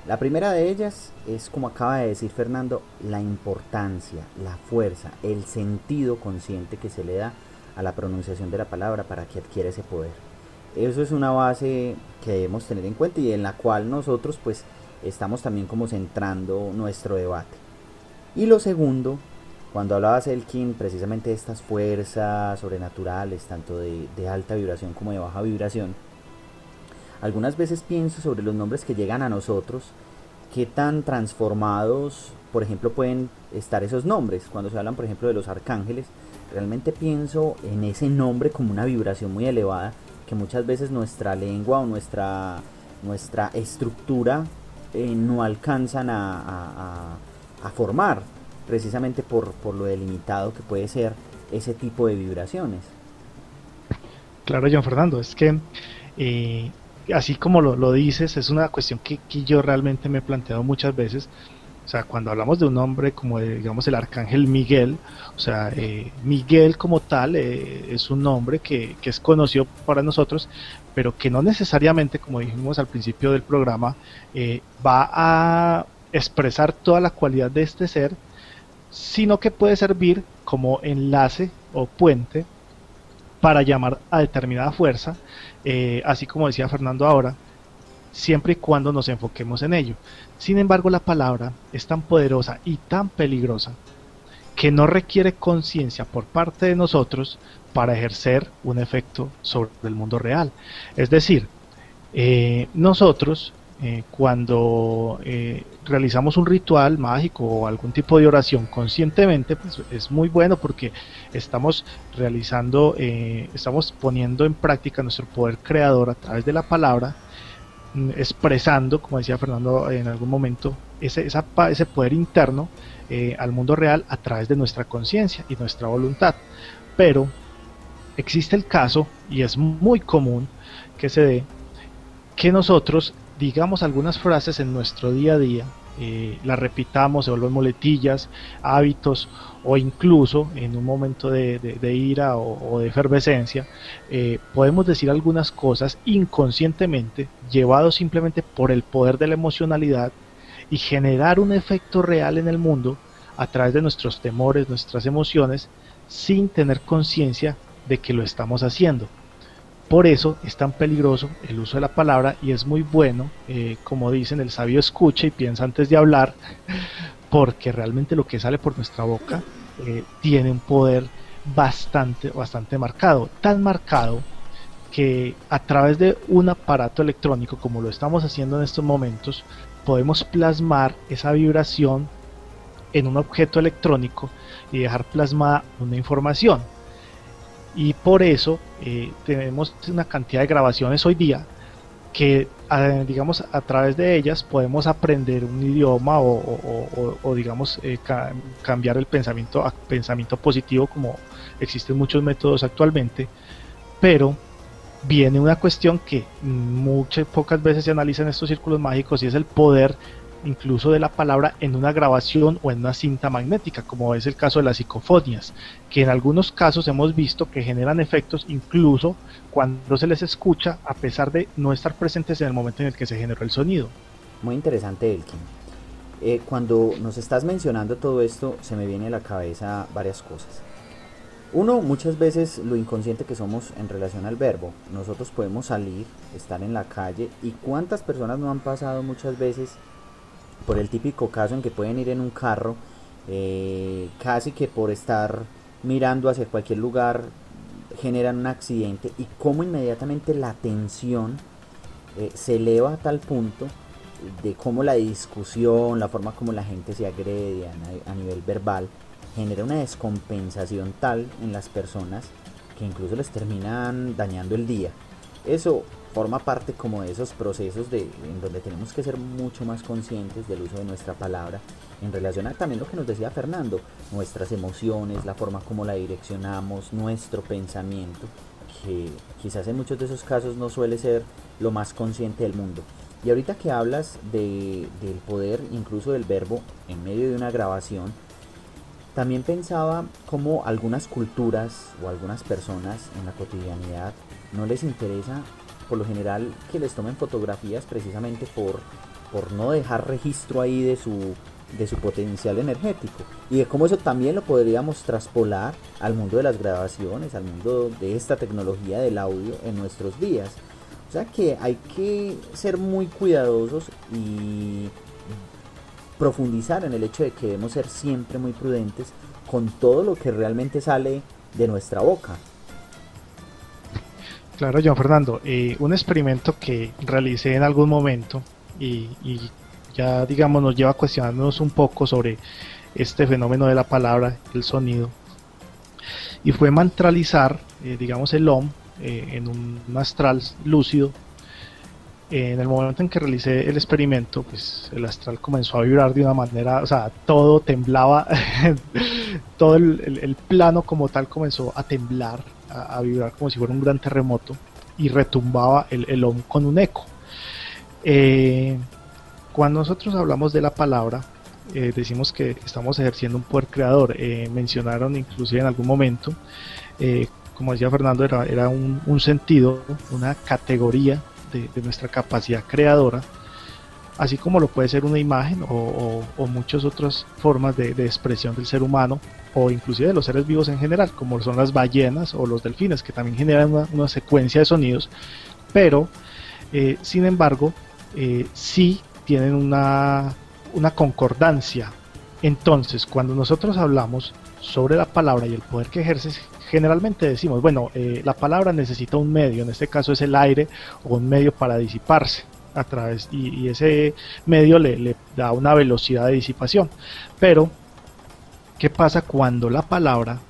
La primera de ellas es, como acaba de decir Fernando, la importancia, la fuerza, el sentido consciente que se le da a la pronunciación de la palabra para que adquiera ese poder. Eso es una base que debemos tener en cuenta y en la cual nosotros pues estamos también como centrando nuestro debate. Y lo segundo, cuando hablaba Selkin precisamente de estas fuerzas sobrenaturales, tanto de alta vibración como de baja vibración, algunas veces pienso sobre los nombres que llegan a nosotros, qué tan transformados, por ejemplo, pueden estar esos nombres. Cuando se hablan, por ejemplo, de los arcángeles, realmente pienso en ese nombre como una vibración muy elevada que muchas veces nuestra lengua o nuestra estructura no alcanzan a formar, precisamente por lo delimitado que puede ser ese tipo de vibraciones. Claro, John Fernando, es que así como lo dices, es una cuestión que yo realmente me he planteado muchas veces. O sea, cuando hablamos de un nombre como digamos el arcángel Miguel, o sea, Miguel como tal es un nombre que es conocido para nosotros, pero que no necesariamente, como dijimos al principio del programa, va a expresar toda la cualidad de este ser, sino que puede servir como enlace o puente para llamar a determinada fuerza, así como decía Fernando ahora, siempre y cuando nos enfoquemos en ello. Sin embargo, la palabra es tan poderosa y tan peligrosa que no requiere conciencia por parte de nosotros para ejercer un efecto sobre el mundo real. Es decir, nosotros cuando realizamos un ritual mágico o algún tipo de oración conscientemente, pues es muy bueno porque estamos realizando, estamos poniendo en práctica nuestro poder creador a través de la palabra, expresando, como decía Fernando en algún momento, ese poder interno al mundo real a través de nuestra conciencia y nuestra voluntad. Pero existe el caso, y es muy común que se dé, que nosotros digamos algunas frases en nuestro día a día, las repitamos, se vuelven muletillas, hábitos, o incluso en un momento de ira o de efervescencia, podemos decir algunas cosas inconscientemente, llevados simplemente por el poder de la emocionalidad, y generar un efecto real en el mundo a través de nuestros temores, nuestras emociones, sin tener conciencia de que lo estamos haciendo. Por eso es tan peligroso el uso de la palabra, y es muy bueno, como dicen, el sabio escucha y piensa antes de hablar, porque realmente lo que sale por nuestra boca tiene un poder bastante marcado, tan marcado que a través de un aparato electrónico, como lo estamos haciendo en estos momentos, podemos plasmar esa vibración en un objeto electrónico y dejar plasmada una información. Y por eso tenemos una cantidad de grabaciones hoy día que, digamos, a través de ellas podemos aprender un idioma o digamos, cambiar el pensamiento a pensamiento positivo, como existen muchos métodos actualmente. Pero viene una cuestión que pocas veces se analiza en estos círculos mágicos, y es el poder incluso de la palabra en una grabación o en una cinta magnética, como es el caso de las psicofonias, que en algunos casos hemos visto que generan efectos incluso cuando se les escucha, a pesar de no estar presentes en el momento en el que se generó el sonido. Muy interesante, Elkin. Cuando nos estás mencionando todo esto, se me viene a la cabeza varias cosas. Uno, muchas veces lo inconsciente que somos en relación al verbo. Nosotros podemos salir, estar en la calle, y cuántas personas no han pasado muchas veces por el típico caso en que pueden ir en un carro, casi que por estar mirando hacia cualquier lugar generan un accidente, y cómo inmediatamente la tensión se eleva a tal punto de cómo la discusión, la forma como la gente se agrede a nivel verbal, genera una descompensación tal en las personas que incluso les terminan dañando el día. Eso forma parte como de esos procesos en donde tenemos que ser mucho más conscientes del uso de nuestra palabra en relación a también lo que nos decía Fernando, nuestras emociones, la forma como la direccionamos, nuestro pensamiento, que quizás en muchos de esos casos no suele ser lo más consciente del mundo. Y ahorita que hablas del poder incluso del verbo en medio de una grabación, también pensaba cómo algunas culturas o algunas personas en la cotidianidad no les interesa por lo general que les tomen fotografías, precisamente por no dejar registro ahí de su potencial energético, y de cómo eso también lo podríamos traspolar al mundo de las grabaciones, al mundo de esta tecnología del audio en nuestros días. O sea que hay que ser muy cuidadosos y profundizar en el hecho de que debemos ser siempre muy prudentes con todo lo que realmente sale de nuestra boca. Claro, John Fernando, un experimento que realicé en algún momento y ya, digamos, nos lleva a cuestionarnos un poco sobre este fenómeno de la palabra, el sonido, y fue mantralizar, digamos, el OM en un astral lúcido. En el momento en que realicé el experimento, pues el astral comenzó a vibrar de una manera, o sea, todo temblaba, todo el plano como tal comenzó a temblar, a vibrar como si fuera un gran terremoto, y retumbaba el OM con un eco. Cuando nosotros hablamos de la palabra, decimos que estamos ejerciendo un poder creador. Mencionaron inclusive en algún momento, como decía Fernando, era un sentido, una categoría de nuestra capacidad creadora, así como lo puede ser una imagen o muchas otras formas de expresión del ser humano o inclusive de los seres vivos en general, como son las ballenas o los delfines, que también generan una secuencia de sonidos, pero sin embargo sí tienen una concordancia. Entonces, cuando nosotros hablamos sobre la palabra y el poder que ejerce, generalmente decimos, bueno, la palabra necesita un medio, en este caso es el aire, o un medio para disiparse a través, y ese medio le da una velocidad de disipación. Pero ¿qué pasa cuando la palabra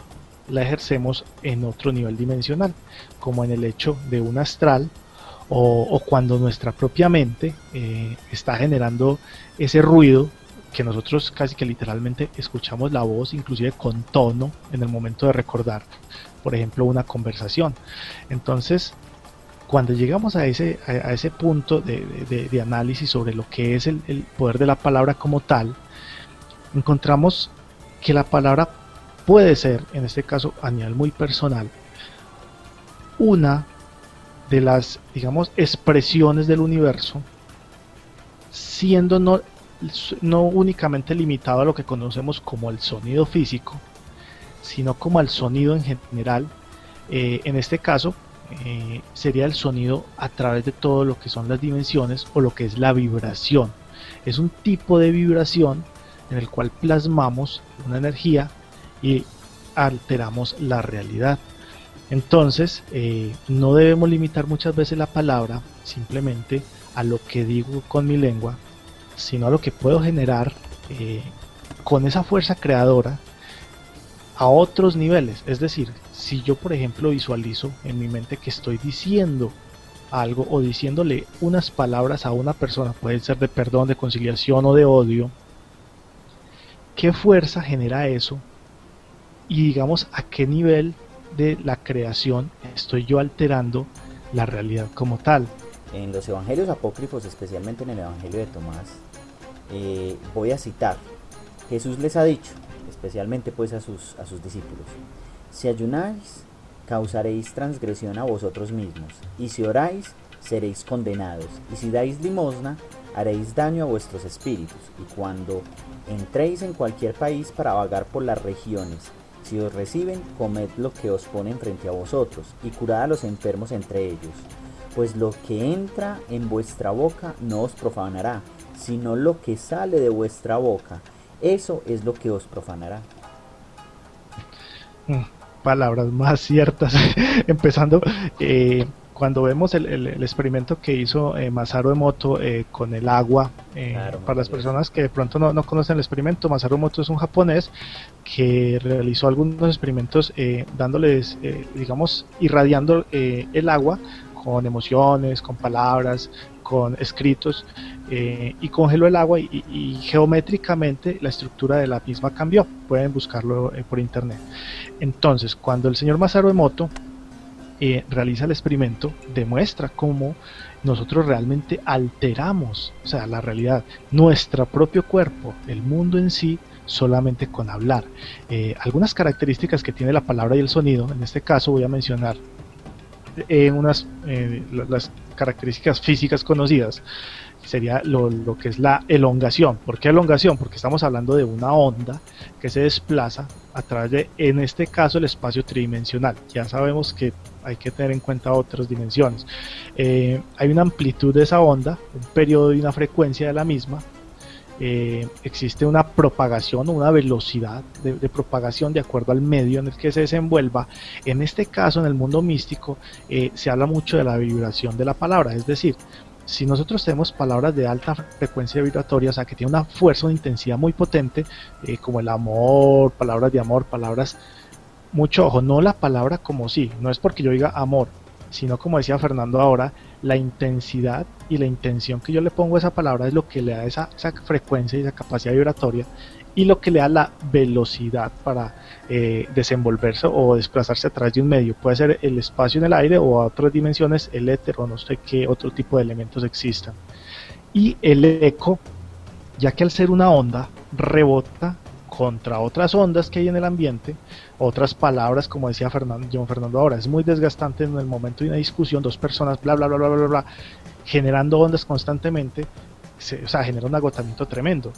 la ejercemos en otro nivel dimensional? Como en el hecho de un astral, o cuando nuestra propia mente está generando ese ruido que nosotros casi que literalmente escuchamos la voz, inclusive con tono, en el momento de recordar, por ejemplo, una conversación. Entonces, cuando llegamos a ese punto de análisis sobre lo que es el poder de la palabra como tal, encontramos que la palabra puede ser, en este caso a nivel muy personal, una de las, digamos, expresiones del universo, siendo no únicamente limitado a lo que conocemos como el sonido físico, sino como al sonido en general. En este caso sería el sonido a través de todo lo que son las dimensiones o lo que es la vibración. Es un tipo de vibración en el cual plasmamos una energía y alteramos la realidad. Entonces no debemos limitar muchas veces la palabra simplemente a lo que digo con mi lengua, sino a lo que puedo generar con esa fuerza creadora a otros niveles. Es decir, si yo por ejemplo visualizo en mi mente que estoy diciendo algo o diciéndole unas palabras a una persona, puede ser de perdón, de conciliación o de odio, ¿qué fuerza genera eso? Y digamos, ¿a qué nivel de la creación estoy yo alterando la realidad como tal? En los evangelios apócrifos, especialmente en el evangelio de Tomás, voy a citar: Jesús les ha dicho, especialmente pues a sus discípulos: si ayunáis, causaréis transgresión a vosotros mismos, y si oráis, seréis condenados, y si dais limosna, haréis daño a vuestros espíritus, y cuando entréis en cualquier país para vagar por las regiones, si os reciben, comed lo que os ponen frente a vosotros, y curad a los enfermos entre ellos, pues lo que entra en vuestra boca no os profanará, sino lo que sale de vuestra boca, eso es lo que os profanará. Palabras más ciertas. Empezando, cuando vemos el experimento que hizo Masaru Emoto con el agua, Claro, para las personas que de pronto no conocen el experimento, Masaru Emoto es un japonés que realizó algunos experimentos dándoles, digamos, irradiando el agua con emociones, con palabras, con escritos, y congeló el agua y geométricamente la estructura de la misma cambió. Pueden buscarlo por internet. Entonces, cuando el señor Masaru Emoto realiza el experimento, demuestra cómo nosotros realmente alteramos, o sea, la realidad, nuestro propio cuerpo, el mundo en sí, solamente con hablar. Algunas características que tiene la palabra y el sonido, en este caso voy a mencionar las características físicas conocidas. Sería lo que es la elongación. ¿Por qué elongación? Porque estamos hablando de una onda que se desplaza a través de, en este caso, el espacio tridimensional. Ya sabemos que hay que tener en cuenta otras dimensiones. Hay una amplitud de esa onda, un periodo y una frecuencia de la misma. Existe una propagación o una velocidad de propagación de acuerdo al medio en el que se desenvuelva. En este caso, en el mundo místico, se habla mucho de la vibración de la palabra, es decir, si nosotros tenemos palabras de alta frecuencia vibratoria, o sea que tiene una fuerza, una intensidad muy potente, como el amor, palabras de amor, palabras, mucho ojo, no la palabra como sí, no es porque yo diga amor, sino como decía Fernando ahora, la intensidad y la intención que yo le pongo a esa palabra es lo que le da esa frecuencia y esa capacidad vibratoria, y lo que le da la velocidad para desenvolverse o desplazarse a través de un medio. Puede ser el espacio en el aire o a otras dimensiones, el éter o no sé qué otro tipo de elementos existan. Y el eco, ya que al ser una onda, rebota contra otras ondas que hay en el ambiente, otras palabras, como decía John Fernando ahora, es muy desgastante en el momento de una discusión, dos personas, bla, bla, bla, bla, bla, bla, generando ondas constantemente. o sea, genera un agotamiento tremendo.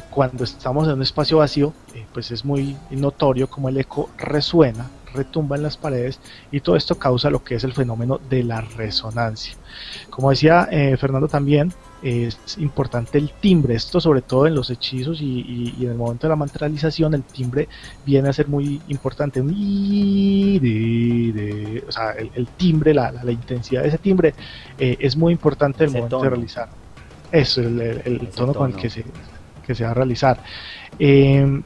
Cuando estamos en un espacio vacío, pues es muy notorio como el eco resuena, retumba en las paredes, y todo esto causa lo que es el fenómeno de la resonancia. Como decía Fernando también, es importante el timbre, esto sobre todo en los hechizos y en el momento de la materialización, el timbre viene a ser muy importante. O sea, el timbre, la intensidad de ese timbre es muy importante en el momento de realizar. Eso, el tono con el que se va a realizar. Eh,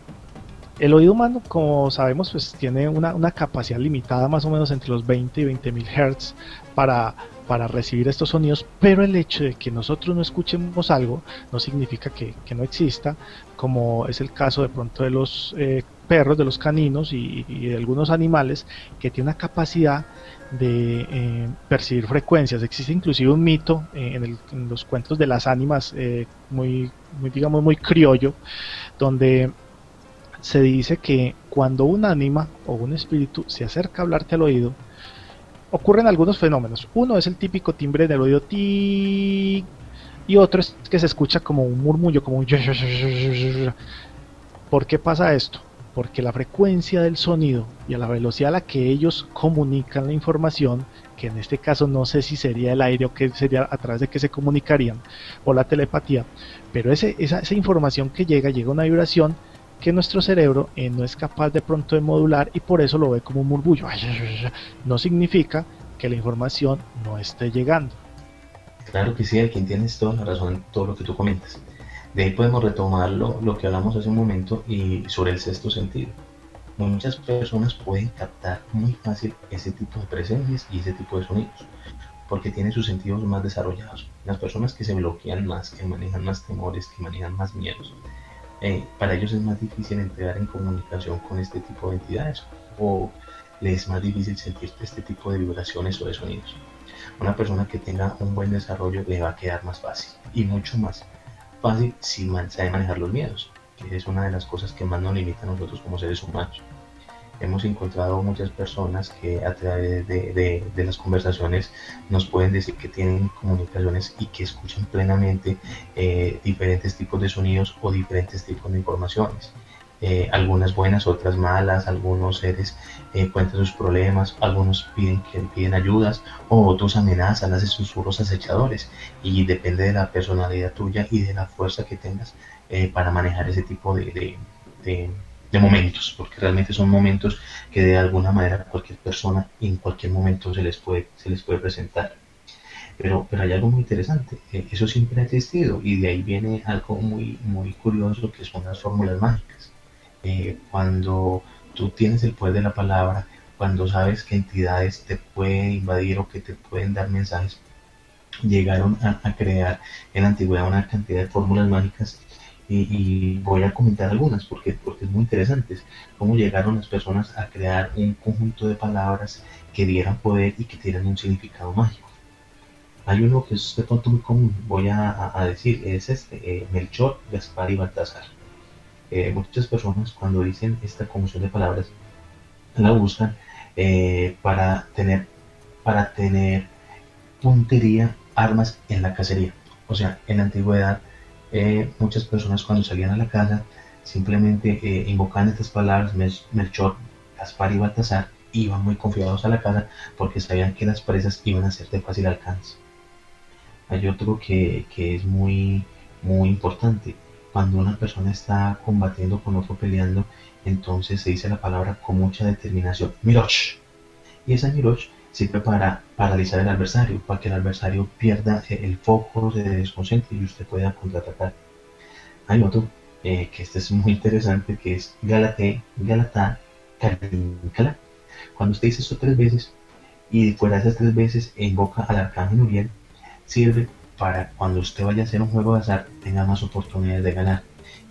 el oído humano, como sabemos, pues tiene una capacidad limitada más o menos entre los 20 y 20.000 Hz para recibir estos sonidos, pero el hecho de que nosotros no escuchemos algo no significa que no exista, como es el caso de pronto de los perros, de los caninos y de algunos animales que tienen una capacidad de percibir frecuencias. Existe inclusive un mito en los cuentos de las ánimas digamos, muy criollo, donde se dice que cuando un ánima o un espíritu se acerca a hablarte al oído, ocurren algunos fenómenos. Uno es el típico timbre del oído tic, y otro es que se escucha como un murmullo, como un... ¿Por qué pasa esto? Porque la frecuencia del sonido y a la velocidad a la que ellos comunican la información, que en este caso no sé si sería el aire o que sería a través de que se comunicarían, o la telepatía, pero esa información que llega a una vibración que nuestro cerebro no es capaz de pronto de modular, y por eso lo ve como un murmullo. No significa que la información no esté llegando. Claro que sí, aquí tienes toda la razón en todo lo que tú comentas. De ahí podemos retomar lo que hablamos hace un momento y sobre el sexto sentido. Muchas personas pueden captar muy fácil ese tipo de presencias y ese tipo de sonidos, porque tienen sus sentidos más desarrollados. Las personas que se bloquean más, que manejan más temores, que manejan más miedos, para ellos es más difícil entrar en comunicación con este tipo de entidades, o les es más difícil sentir este tipo de vibraciones o de sonidos. Una persona que tenga un buen desarrollo le va a quedar más fácil, y mucho más fácil si sabe manejar los miedos, que es una de las cosas que más nos limita a nosotros como seres humanos. Hemos encontrado muchas personas que a través de las conversaciones nos pueden decir que tienen comunicaciones y que escuchan plenamente diferentes tipos de sonidos o diferentes tipos de informaciones. Algunas buenas, otras malas, algunos seres cuentan sus problemas, algunos piden ayudas, o otros amenazan, hacen susurros acechadores, y depende de la personalidad tuya y de la fuerza que tengas para manejar ese tipo de momentos, porque realmente son momentos que de alguna manera cualquier persona en cualquier momento se les puede presentar. Pero hay algo muy interesante, eso siempre ha existido, y de ahí viene algo muy curioso, que son las fórmulas mágicas. Cuando tú tienes el poder de la palabra, cuando sabes que entidades te pueden invadir o que te pueden dar mensajes, llegaron a crear en la antigüedad una cantidad de fórmulas mágicas, y voy a comentar algunas porque es muy interesante cómo llegaron las personas a crear un conjunto de palabras que dieran poder y que dieran un significado mágico. Hay uno que es de pronto muy común, voy a decir, es Melchor, Gaspar y Baltasar. Muchas personas cuando dicen esta conjunción de palabras la buscan para tener puntería, armas en la cacería. O sea, en la antigüedad muchas personas cuando salían a la casa simplemente invocaban estas palabras, Melchor, Gaspar y Baltasar, iban muy confiados a la casa porque sabían que las presas iban a ser de fácil alcance. Hay otro que es muy importante. Cuando una persona está combatiendo con otro, peleando, entonces se dice la palabra con mucha determinación, Mirosh. Y esa Mirosh sirve para paralizar al adversario, para que el adversario pierda el foco, se desconcentre y usted pueda contraatacar. Hay otro, que este es muy interesante, que es Galate, Galatá, Calincala. Cuando usted dice esto 3 veces, y fuera de esas 3 veces invoca al arcángel Uriel, sirve para cuando usted vaya a hacer un juego de azar tenga más oportunidades de ganar.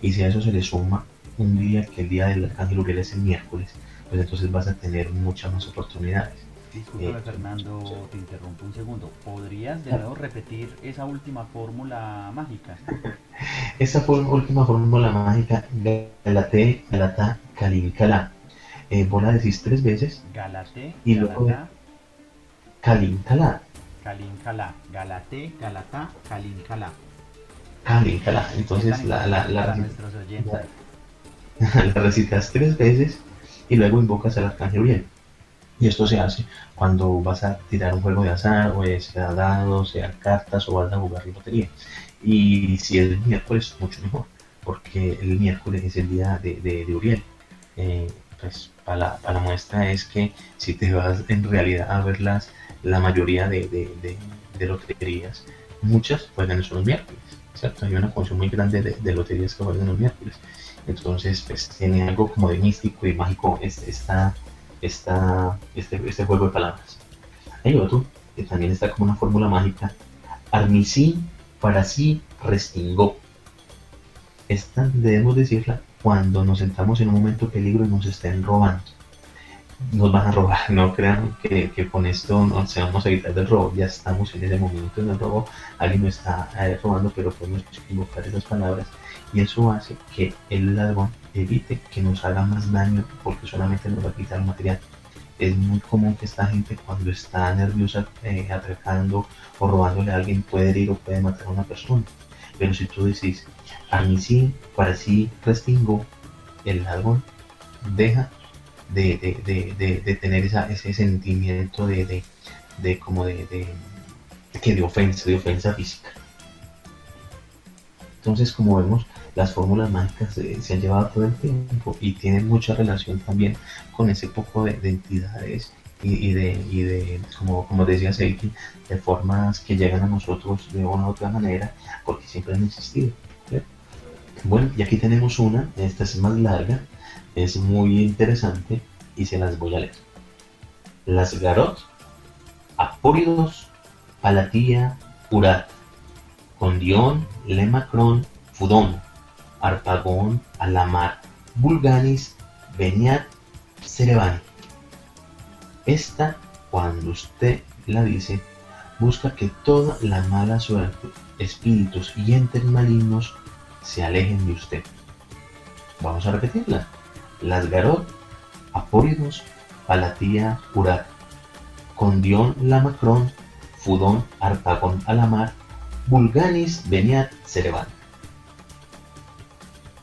Y si a eso se le suma un día, que el día del arcángel Uriel es el miércoles, pues entonces vas a tener muchas más oportunidades. Disculpa, Fernando, te interrumpo un segundo. ¿Podrías de nuevo repetir esa última fórmula mágica? Esa última fórmula mágica, Galate, Galatá, Calincala. Vos la decís 3 veces. Galate, y luego Galatá, Calincala. Calincala. Galate, Galatá, Calincala. Cálentala. Entonces Para nuestros oyentes. la recitas 3 veces y luego invocas al arcángel Uriel. Y esto se hace cuando vas a tirar un juego de azar, o sea dados, sea cartas, o vas a jugar lotería. Y si es el miércoles, mucho mejor, porque el miércoles es el día de Uriel. Pues para la muestra es que si te vas en realidad a ver la mayoría de loterías, muchas juegan son los miércoles, ¿cierto? Hay una condición muy grande de loterías que juegan los miércoles. Entonces, pues tiene algo como de místico y mágico este juego de palabras. Hay otro que también está como una fórmula mágica. Armisí, Farasí, Restingó. Esta debemos decirla cuando nos sentamos en un momento de peligro y nos estén robando. Nos van a robar, no crean que con esto nos vamos a evitar del robo. Ya estamos en ese momento en el robo, alguien nos está robando, pero podemos invocar esas palabras y eso hace que el ladrón evite que nos haga más daño porque solamente nos va a quitar el material. Es muy común que esta gente cuando está nerviosa atracando o robándole a alguien puede herir o puede matar a una persona. Pero si tú decís Armisí, Farasí, Restingo, el ladrón deja de tener ese sentimiento de ofensa física. Entonces, como vemos, las fórmulas mágicas se han llevado todo el tiempo y tienen mucha relación también con ese poco de entidades como decía Seiki, de formas que llegan a nosotros de una u otra manera, porque siempre han existido. ¿Sí? Bueno, y aquí tenemos una, esta es más larga, es muy interesante y se las voy a leer. Las Garot, Apóridos, Palatía, Urat, Condión, Lemacrón, Fudón, Arpagón, Alamar, Vulganis, Beniat, Cerebani. Esta, cuando usted la dice, busca que toda la mala suerte, espíritus y entes malignos se alejen de usted. Vamos a repetirla. Las Garot, Apóridos, Palatía, Urat, Condión, Lamacrón, Fudón, Arpagón, Alamar, Vulganis, Beniat, Cerebani.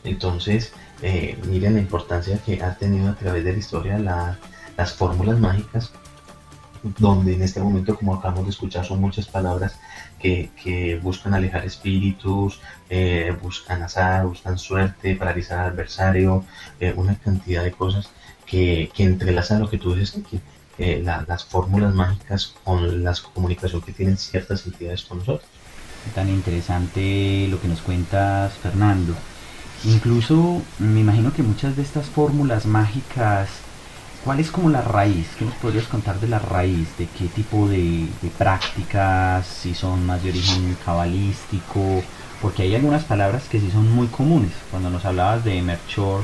Entonces, miren la importancia que ha tenido a través de la historia las fórmulas mágicas, donde en este momento, como acabamos de escuchar, son muchas palabras que buscan alejar espíritus, buscan azar, buscan suerte, paralizar al adversario, una cantidad de cosas que entrelazan lo que tú dices aquí, las fórmulas mágicas con la comunicación que tienen ciertas entidades con nosotros. Tan interesante lo que nos cuentas, Fernando. Incluso me imagino que muchas de estas fórmulas mágicas, ¿cuál es como la raíz? ¿Qué nos podrías contar de la raíz? ¿De qué tipo de prácticas? Si son más de origen cabalístico, porque hay algunas palabras que sí son muy comunes. Cuando nos hablabas de Melchor,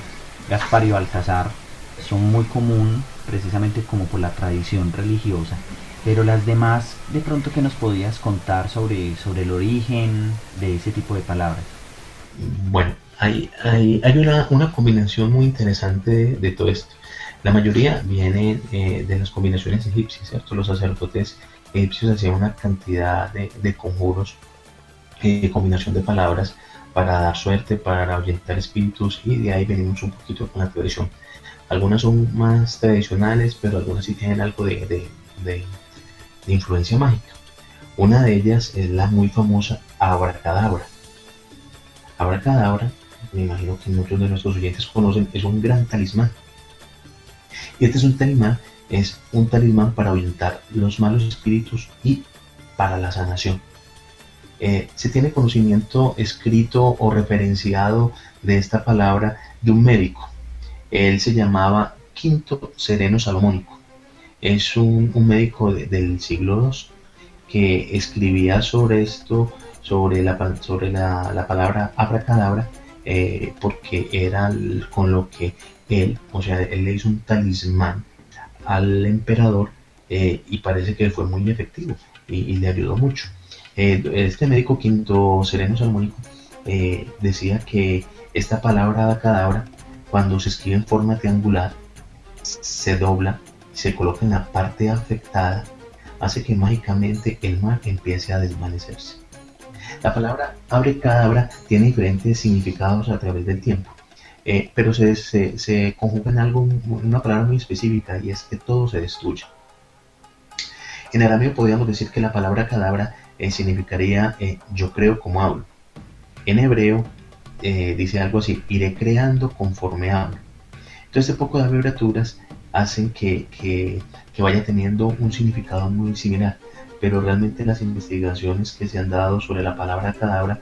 Gaspar y Baltasar, son muy común precisamente como por la tradición religiosa. Pero las demás, de pronto, ¿qué nos podías contar sobre el origen de ese tipo de palabras? Bueno, hay una combinación muy interesante de todo esto. La mayoría viene de las combinaciones egipcias, ¿cierto? Los sacerdotes egipcios hacían una cantidad de conjuros, combinación de palabras para dar suerte, para ahuyentar espíritus, y de ahí venimos un poquito con la tradición. Algunas son más tradicionales, pero algunas sí tienen algo de influencia mágica. Una de ellas es la muy famosa Abracadabra. Abracadabra, me imagino que muchos de nuestros oyentes conocen, es un gran talismán. Y este es un talismán para ahuyentar los malos espíritus y para la sanación. Se tiene conocimiento escrito o referenciado de esta palabra de un médico. Él se llamaba Quinto Sereno Salomónico. Es un médico del siglo II que escribía sobre esto, sobre la palabra abracadabra, porque era con lo que él le hizo un talismán al emperador, y parece que fue muy efectivo y le ayudó mucho. Este médico Quinto Sereno Salomónico decía que esta palabra abracadabra, cuando se escribe en forma triangular, se dobla, se coloca en la parte afectada, hace que mágicamente el mal empiece a desvanecerse. La palabra abrecadabra tiene diferentes significados a través del tiempo, pero se conjuga en algo, una palabra muy específica, y es que todo se destruye. En arameo podríamos decir que la palabra cadabra significaría yo creo como hablo. En hebreo dice algo así: iré creando conforme hablo. Entonces, este poco de abreviaturas hacen que vaya teniendo un significado muy similar, pero realmente las investigaciones que se han dado sobre la palabra cadabra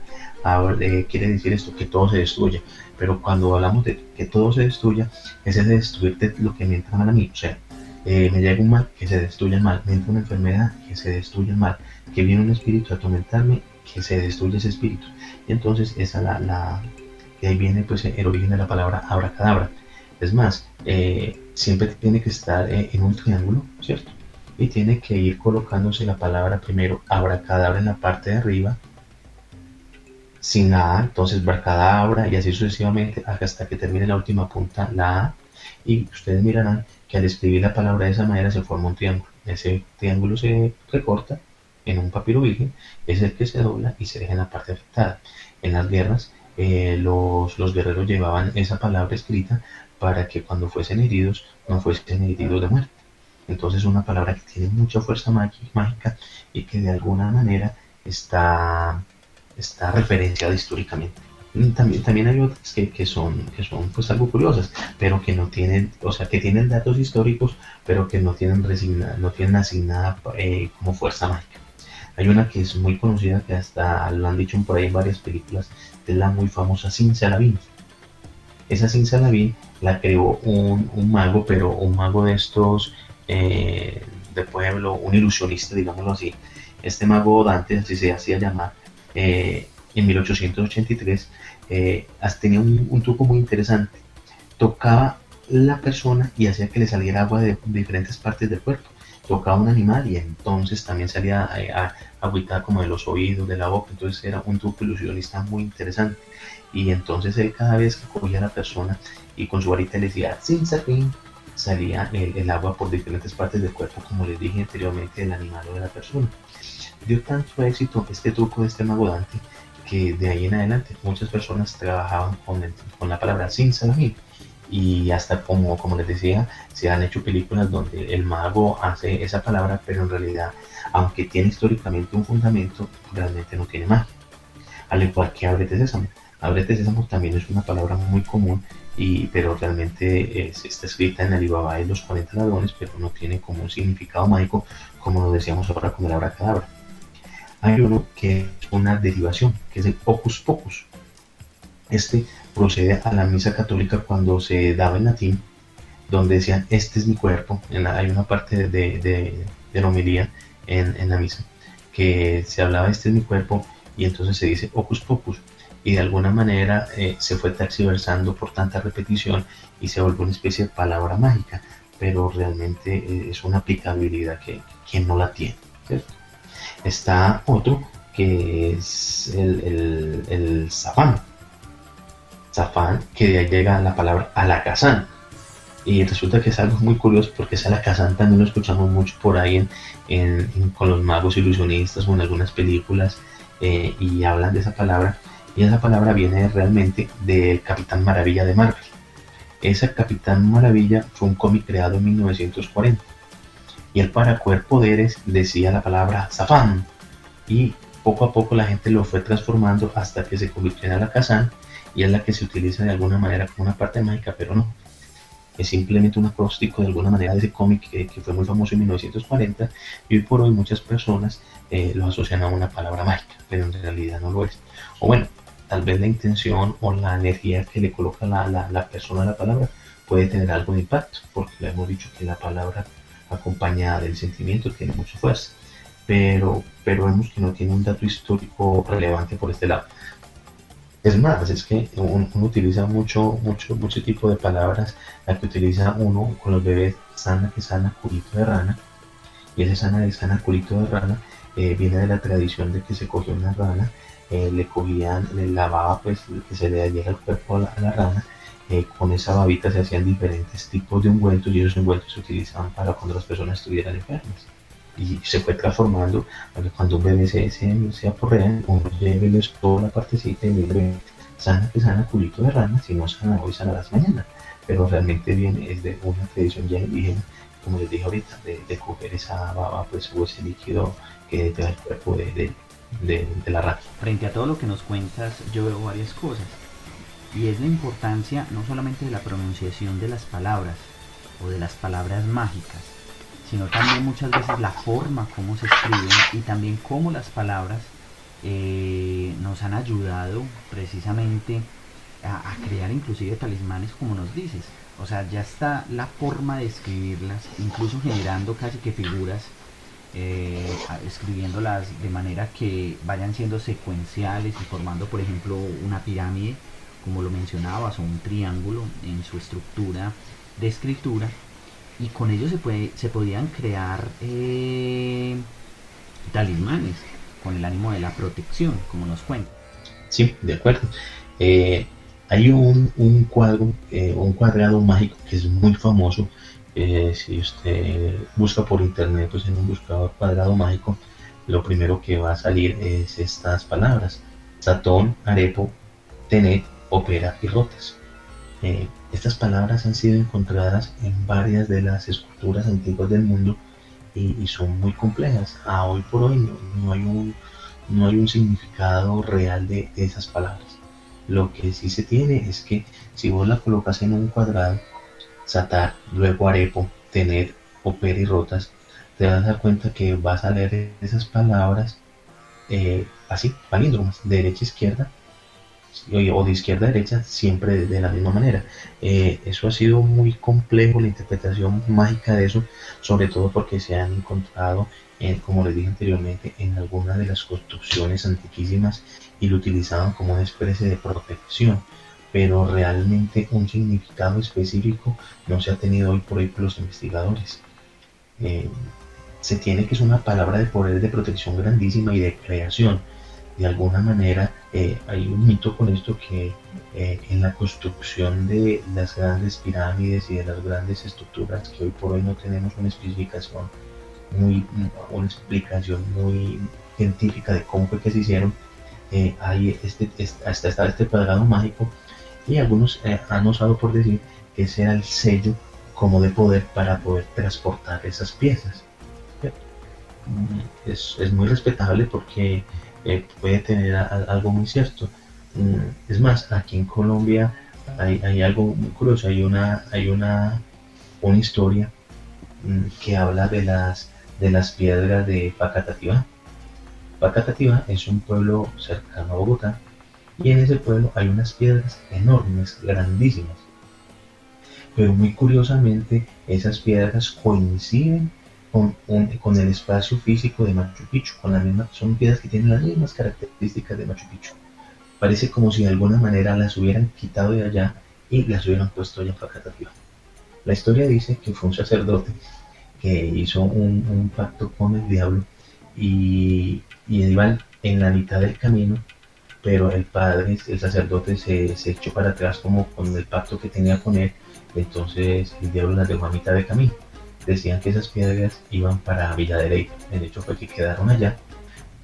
quiere decir esto, que todo se destruye. Pero cuando hablamos de que todo se destruya, ese es de destruirte lo que me entra mal a mí. O sea, me llega un mal, que se destruya el mal; me entra una enfermedad, que se destruya el mal; que viene un espíritu a atormentarme, que se destruya ese espíritu. Y entonces esa de ahí viene pues el origen de la palabra abracadabra. Es más, siempre tiene que estar en un triángulo, ¿cierto? Y tiene que ir colocándose la palabra primero abracadabra en la parte de arriba, sin la A, entonces bracadabra, y así sucesivamente hasta que termine la última punta, la A. Y ustedes mirarán que al escribir la palabra de esa manera se forma un triángulo. Ese triángulo se recorta en un papiro virgen, es el que se dobla y se deja en la parte afectada. En las guerras, los guerreros llevaban esa palabra escrita para que cuando fuesen heridos, no fuesen heridos de muerte. Entonces, una palabra que tiene mucha fuerza mágica y que de alguna manera está referenciada históricamente. También hay otras que son pues algo curiosas, pero que no tienen, o sea, que tienen datos históricos, pero que no tienen asignada como fuerza mágica. Hay una que es muy conocida, que hasta lo han dicho por ahí en varias películas, es la muy famosa Simsalabim. Esa Simsalabim la creó un mago, pero un mago de estos de pueblo, un ilusionista, digámoslo así. Este mago Dante, así se hacía llamar, en 1883, tenía un truco muy interesante. Tocaba la persona y hacía que le saliera agua de diferentes partes del cuerpo. Tocaba un animal y entonces también salía agüita como de los oídos, de la boca. Entonces era un truco ilusionista muy interesante. Y entonces él, cada vez que cogía a la persona y con su varita le decía sin sapín, salía el agua por diferentes partes del cuerpo, como les dije anteriormente, del animal o de la persona. Dio tanto éxito este truco de este mago Dante, que de ahí en adelante muchas personas trabajaban con la palabra Simsalabim. Y hasta como les decía, se han hecho películas donde el mago hace esa palabra, pero en realidad, aunque tiene históricamente un fundamento, realmente no tiene magia. Al igual que Ábrete Sésamo. Ábrete Sésamo también es una palabra muy común, pero realmente está escrita en Alibaba y los 40 ladrones, pero no tiene como un significado mágico, como lo decíamos ahora con el abracadabra. Hay uno que es una derivación, que es el Hocus Pocus. Este procede a la misa católica cuando se daba en latín, donde decían este es mi cuerpo. Hay una parte de la homilía en la misa que se hablaba este es mi cuerpo, y entonces se dice Hocus Pocus, y de alguna manera se fue tergiversando por tanta repetición y se volvió una especie de palabra mágica, pero realmente es una aplicabilidad que quien no la tiene, ¿cierto? Está otro que es el Zafán. Zafán, que de ahí llega la palabra Alakazam. Y resulta que es algo muy curioso, porque ese Alakazam también lo escuchamos mucho por ahí con los magos ilusionistas o en algunas películas, y hablan de esa palabra. Y esa palabra viene realmente del Capitán Maravilla de Marvel. Ese Capitán Maravilla fue un cómic creado en 1940. Y él, para coger poderes, decía la palabra Zafán. Y poco a poco la gente lo fue transformando hasta que se convirtió en Alakazam, y es la que se utiliza de alguna manera como una parte mágica, pero no. Es simplemente un acróstico de alguna manera de ese cómic que fue muy famoso en 1940, y hoy por hoy muchas personas lo asocian a una palabra mágica, pero en realidad no lo es. O bueno, tal vez la intención o la energía que le coloca la persona a la palabra puede tener algo de impacto, porque le hemos dicho que la palabra acompañada del sentimiento tiene mucha fuerza, pero vemos que no tiene un dato histórico relevante por este lado. Es más, es que uno utiliza mucho tipo de palabras, la que utiliza uno con los bebés: sana que sana, culito de rana. Y ese sana que sana, culito de rana viene de la tradición de que se cogió una rana, le lavaba, pues, que se le adhiera al cuerpo a la rana. Con esa babita se hacían diferentes tipos de ungüentos, y esos ungüentos se utilizaban para cuando las personas estuvieran enfermas. y se fue transformando, porque cuando un bebé se aporrea, uno lleve toda la partecita y dice, sana que sana, culito de rana, si no sana hoy, sanarás mañana. Pero realmente viene es de una tradición ya indígena, como les dije ahorita, de coger esa baba, pues, o ese líquido que te da el cuerpo de la rana. Frente a todo lo que nos cuentas, yo veo varias cosas. Y es la importancia no solamente de la pronunciación de las palabras o de las palabras mágicas, sino también muchas veces la forma como se escriben y también cómo las palabras nos han ayudado precisamente a crear inclusive talismanes, como nos dices. O sea, ya está la forma de escribirlas, incluso generando casi que figuras, escribiéndolas de manera que vayan siendo secuenciales y formando, por ejemplo, una pirámide, como lo mencionabas, o un triángulo en su estructura de escritura, y con ello se podían crear talismanes con el ánimo de la protección, como nos cuenta. Sí, de acuerdo. Hay un cuadro, un cuadrado mágico que es muy famoso. Si usted busca por internet, pues en un buscador cuadrado mágico, lo primero que va a salir es estas palabras: Satón, Arepo, Tenet, Opera y Rotas. Estas palabras han sido encontradas en varias de las esculturas antiguas del mundo y son muy complejas. A hoy por hoy no hay un significado real de esas palabras. Lo que sí se tiene es que si vos la colocas en un cuadrado, Satar, luego Arepo, Tener, Opera y Rotas, te vas a dar cuenta que vas a leer esas palabras así, palíndromas, de derecha a izquierda, o de izquierda a derecha, siempre de la misma manera. Eso ha sido muy complejo, la interpretación mágica de eso, sobre todo porque se han encontrado, como les dije anteriormente, en algunas de las construcciones antiquísimas y lo utilizaban como una especie de protección, pero realmente un significado específico no se ha tenido hoy por hoy por los investigadores. Eh, Se tiene que es una palabra de poder, de protección grandísima y de creación. De alguna manera hay un mito con esto que en la construcción de las grandes pirámides y de las grandes estructuras que hoy por hoy no tenemos una explicación muy científica de cómo fue que se hicieron, hay este cuadrado mágico, y algunos han osado por decir que ese era el sello como de poder para poder transportar esas piezas. Es muy respetable porque puede tener algo muy cierto. Es más, aquí en Colombia hay algo muy curioso, hay una historia que habla de las piedras de Facatativá. Facatativá es un pueblo cercano a Bogotá, y en ese pueblo hay unas piedras enormes, grandísimas, pero muy curiosamente esas piedras coinciden con el espacio físico de Machu Picchu, son piedras que tienen las mismas características de Machu Picchu. Parece como si de alguna manera las hubieran quitado de allá y las hubieran puesto allá en Facatativá. La historia dice que fue un sacerdote que hizo un pacto con el diablo y iban en la mitad del camino, pero el sacerdote se echó para atrás como con el pacto que tenía con él. Entonces el diablo las dejó a mitad de camino. Decían que esas piedras iban para Villa de Leyva. El hecho fue que quedaron allá,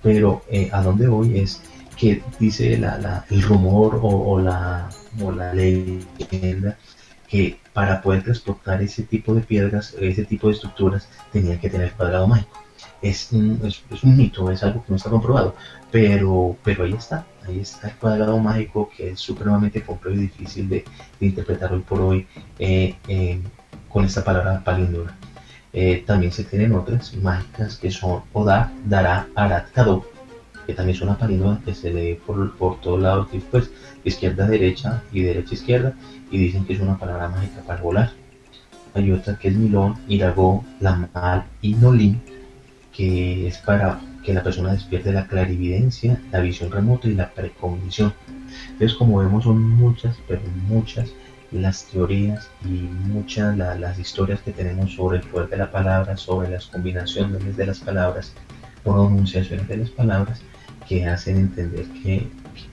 pero a donde voy es que dice el rumor o la leyenda que para poder transportar ese tipo de piedras, ese tipo de estructuras, tenían que tener cuadrado mágico. Es un mito, es algo que no está comprobado, pero ahí está el cuadrado mágico, que es supremamente complejo y difícil de interpretar hoy por hoy con esta palabra palíndroma. También se tienen otras mágicas que son Oda, Dara, Arat, Kado, que también es una palíndroma que se lee por todos lados, pues izquierda a derecha y derecha a izquierda, y dicen que es una palabra mágica para volar. Hay otra que es Milón, Iragó, Lamal y Nolín, que es para que la persona despierte la clarividencia, la visión remota y la precognición. Entonces, como vemos, son muchas, pero muchas las teorías y muchas las historias que tenemos sobre el poder de la palabra, sobre las combinaciones de las palabras, pronunciaciones de las palabras, que hacen entender que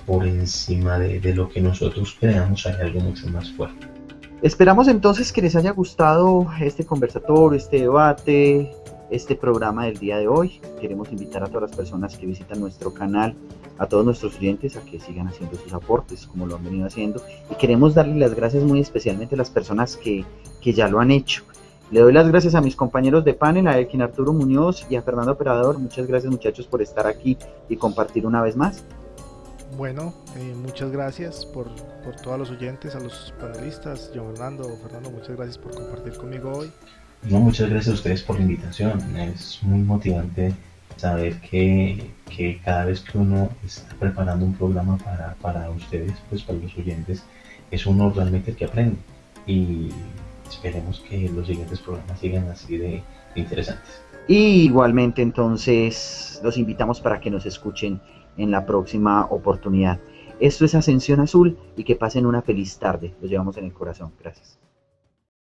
por encima de lo que nosotros creamos hay algo mucho más fuerte. Esperamos entonces que les haya gustado este conversatorio, este debate, este programa del día de hoy. Queremos invitar a todas las personas que visitan nuestro canal, a todos nuestros clientes, a que sigan haciendo sus aportes como lo han venido haciendo, y queremos darle las gracias muy especialmente a las personas que ya lo han hecho. Le doy las gracias a mis compañeros de panel, a Elkin Arturo Muñoz y a Fernando Operador. Muchas gracias, muchachos, por estar aquí y compartir una vez más. Bueno, muchas gracias por todos los oyentes, a los panelistas, John Fernando, muchas gracias por compartir conmigo hoy. No, muchas gracias a ustedes por la invitación. Es muy motivante saber que cada vez que uno está preparando un programa para ustedes, pues para los oyentes, es uno realmente el que aprende. Y esperemos que los siguientes programas sigan así de interesantes. Y igualmente entonces los invitamos para que nos escuchen en la próxima oportunidad. Esto es Ascensión Azul y que pasen una feliz tarde. Los llevamos en el corazón. Gracias.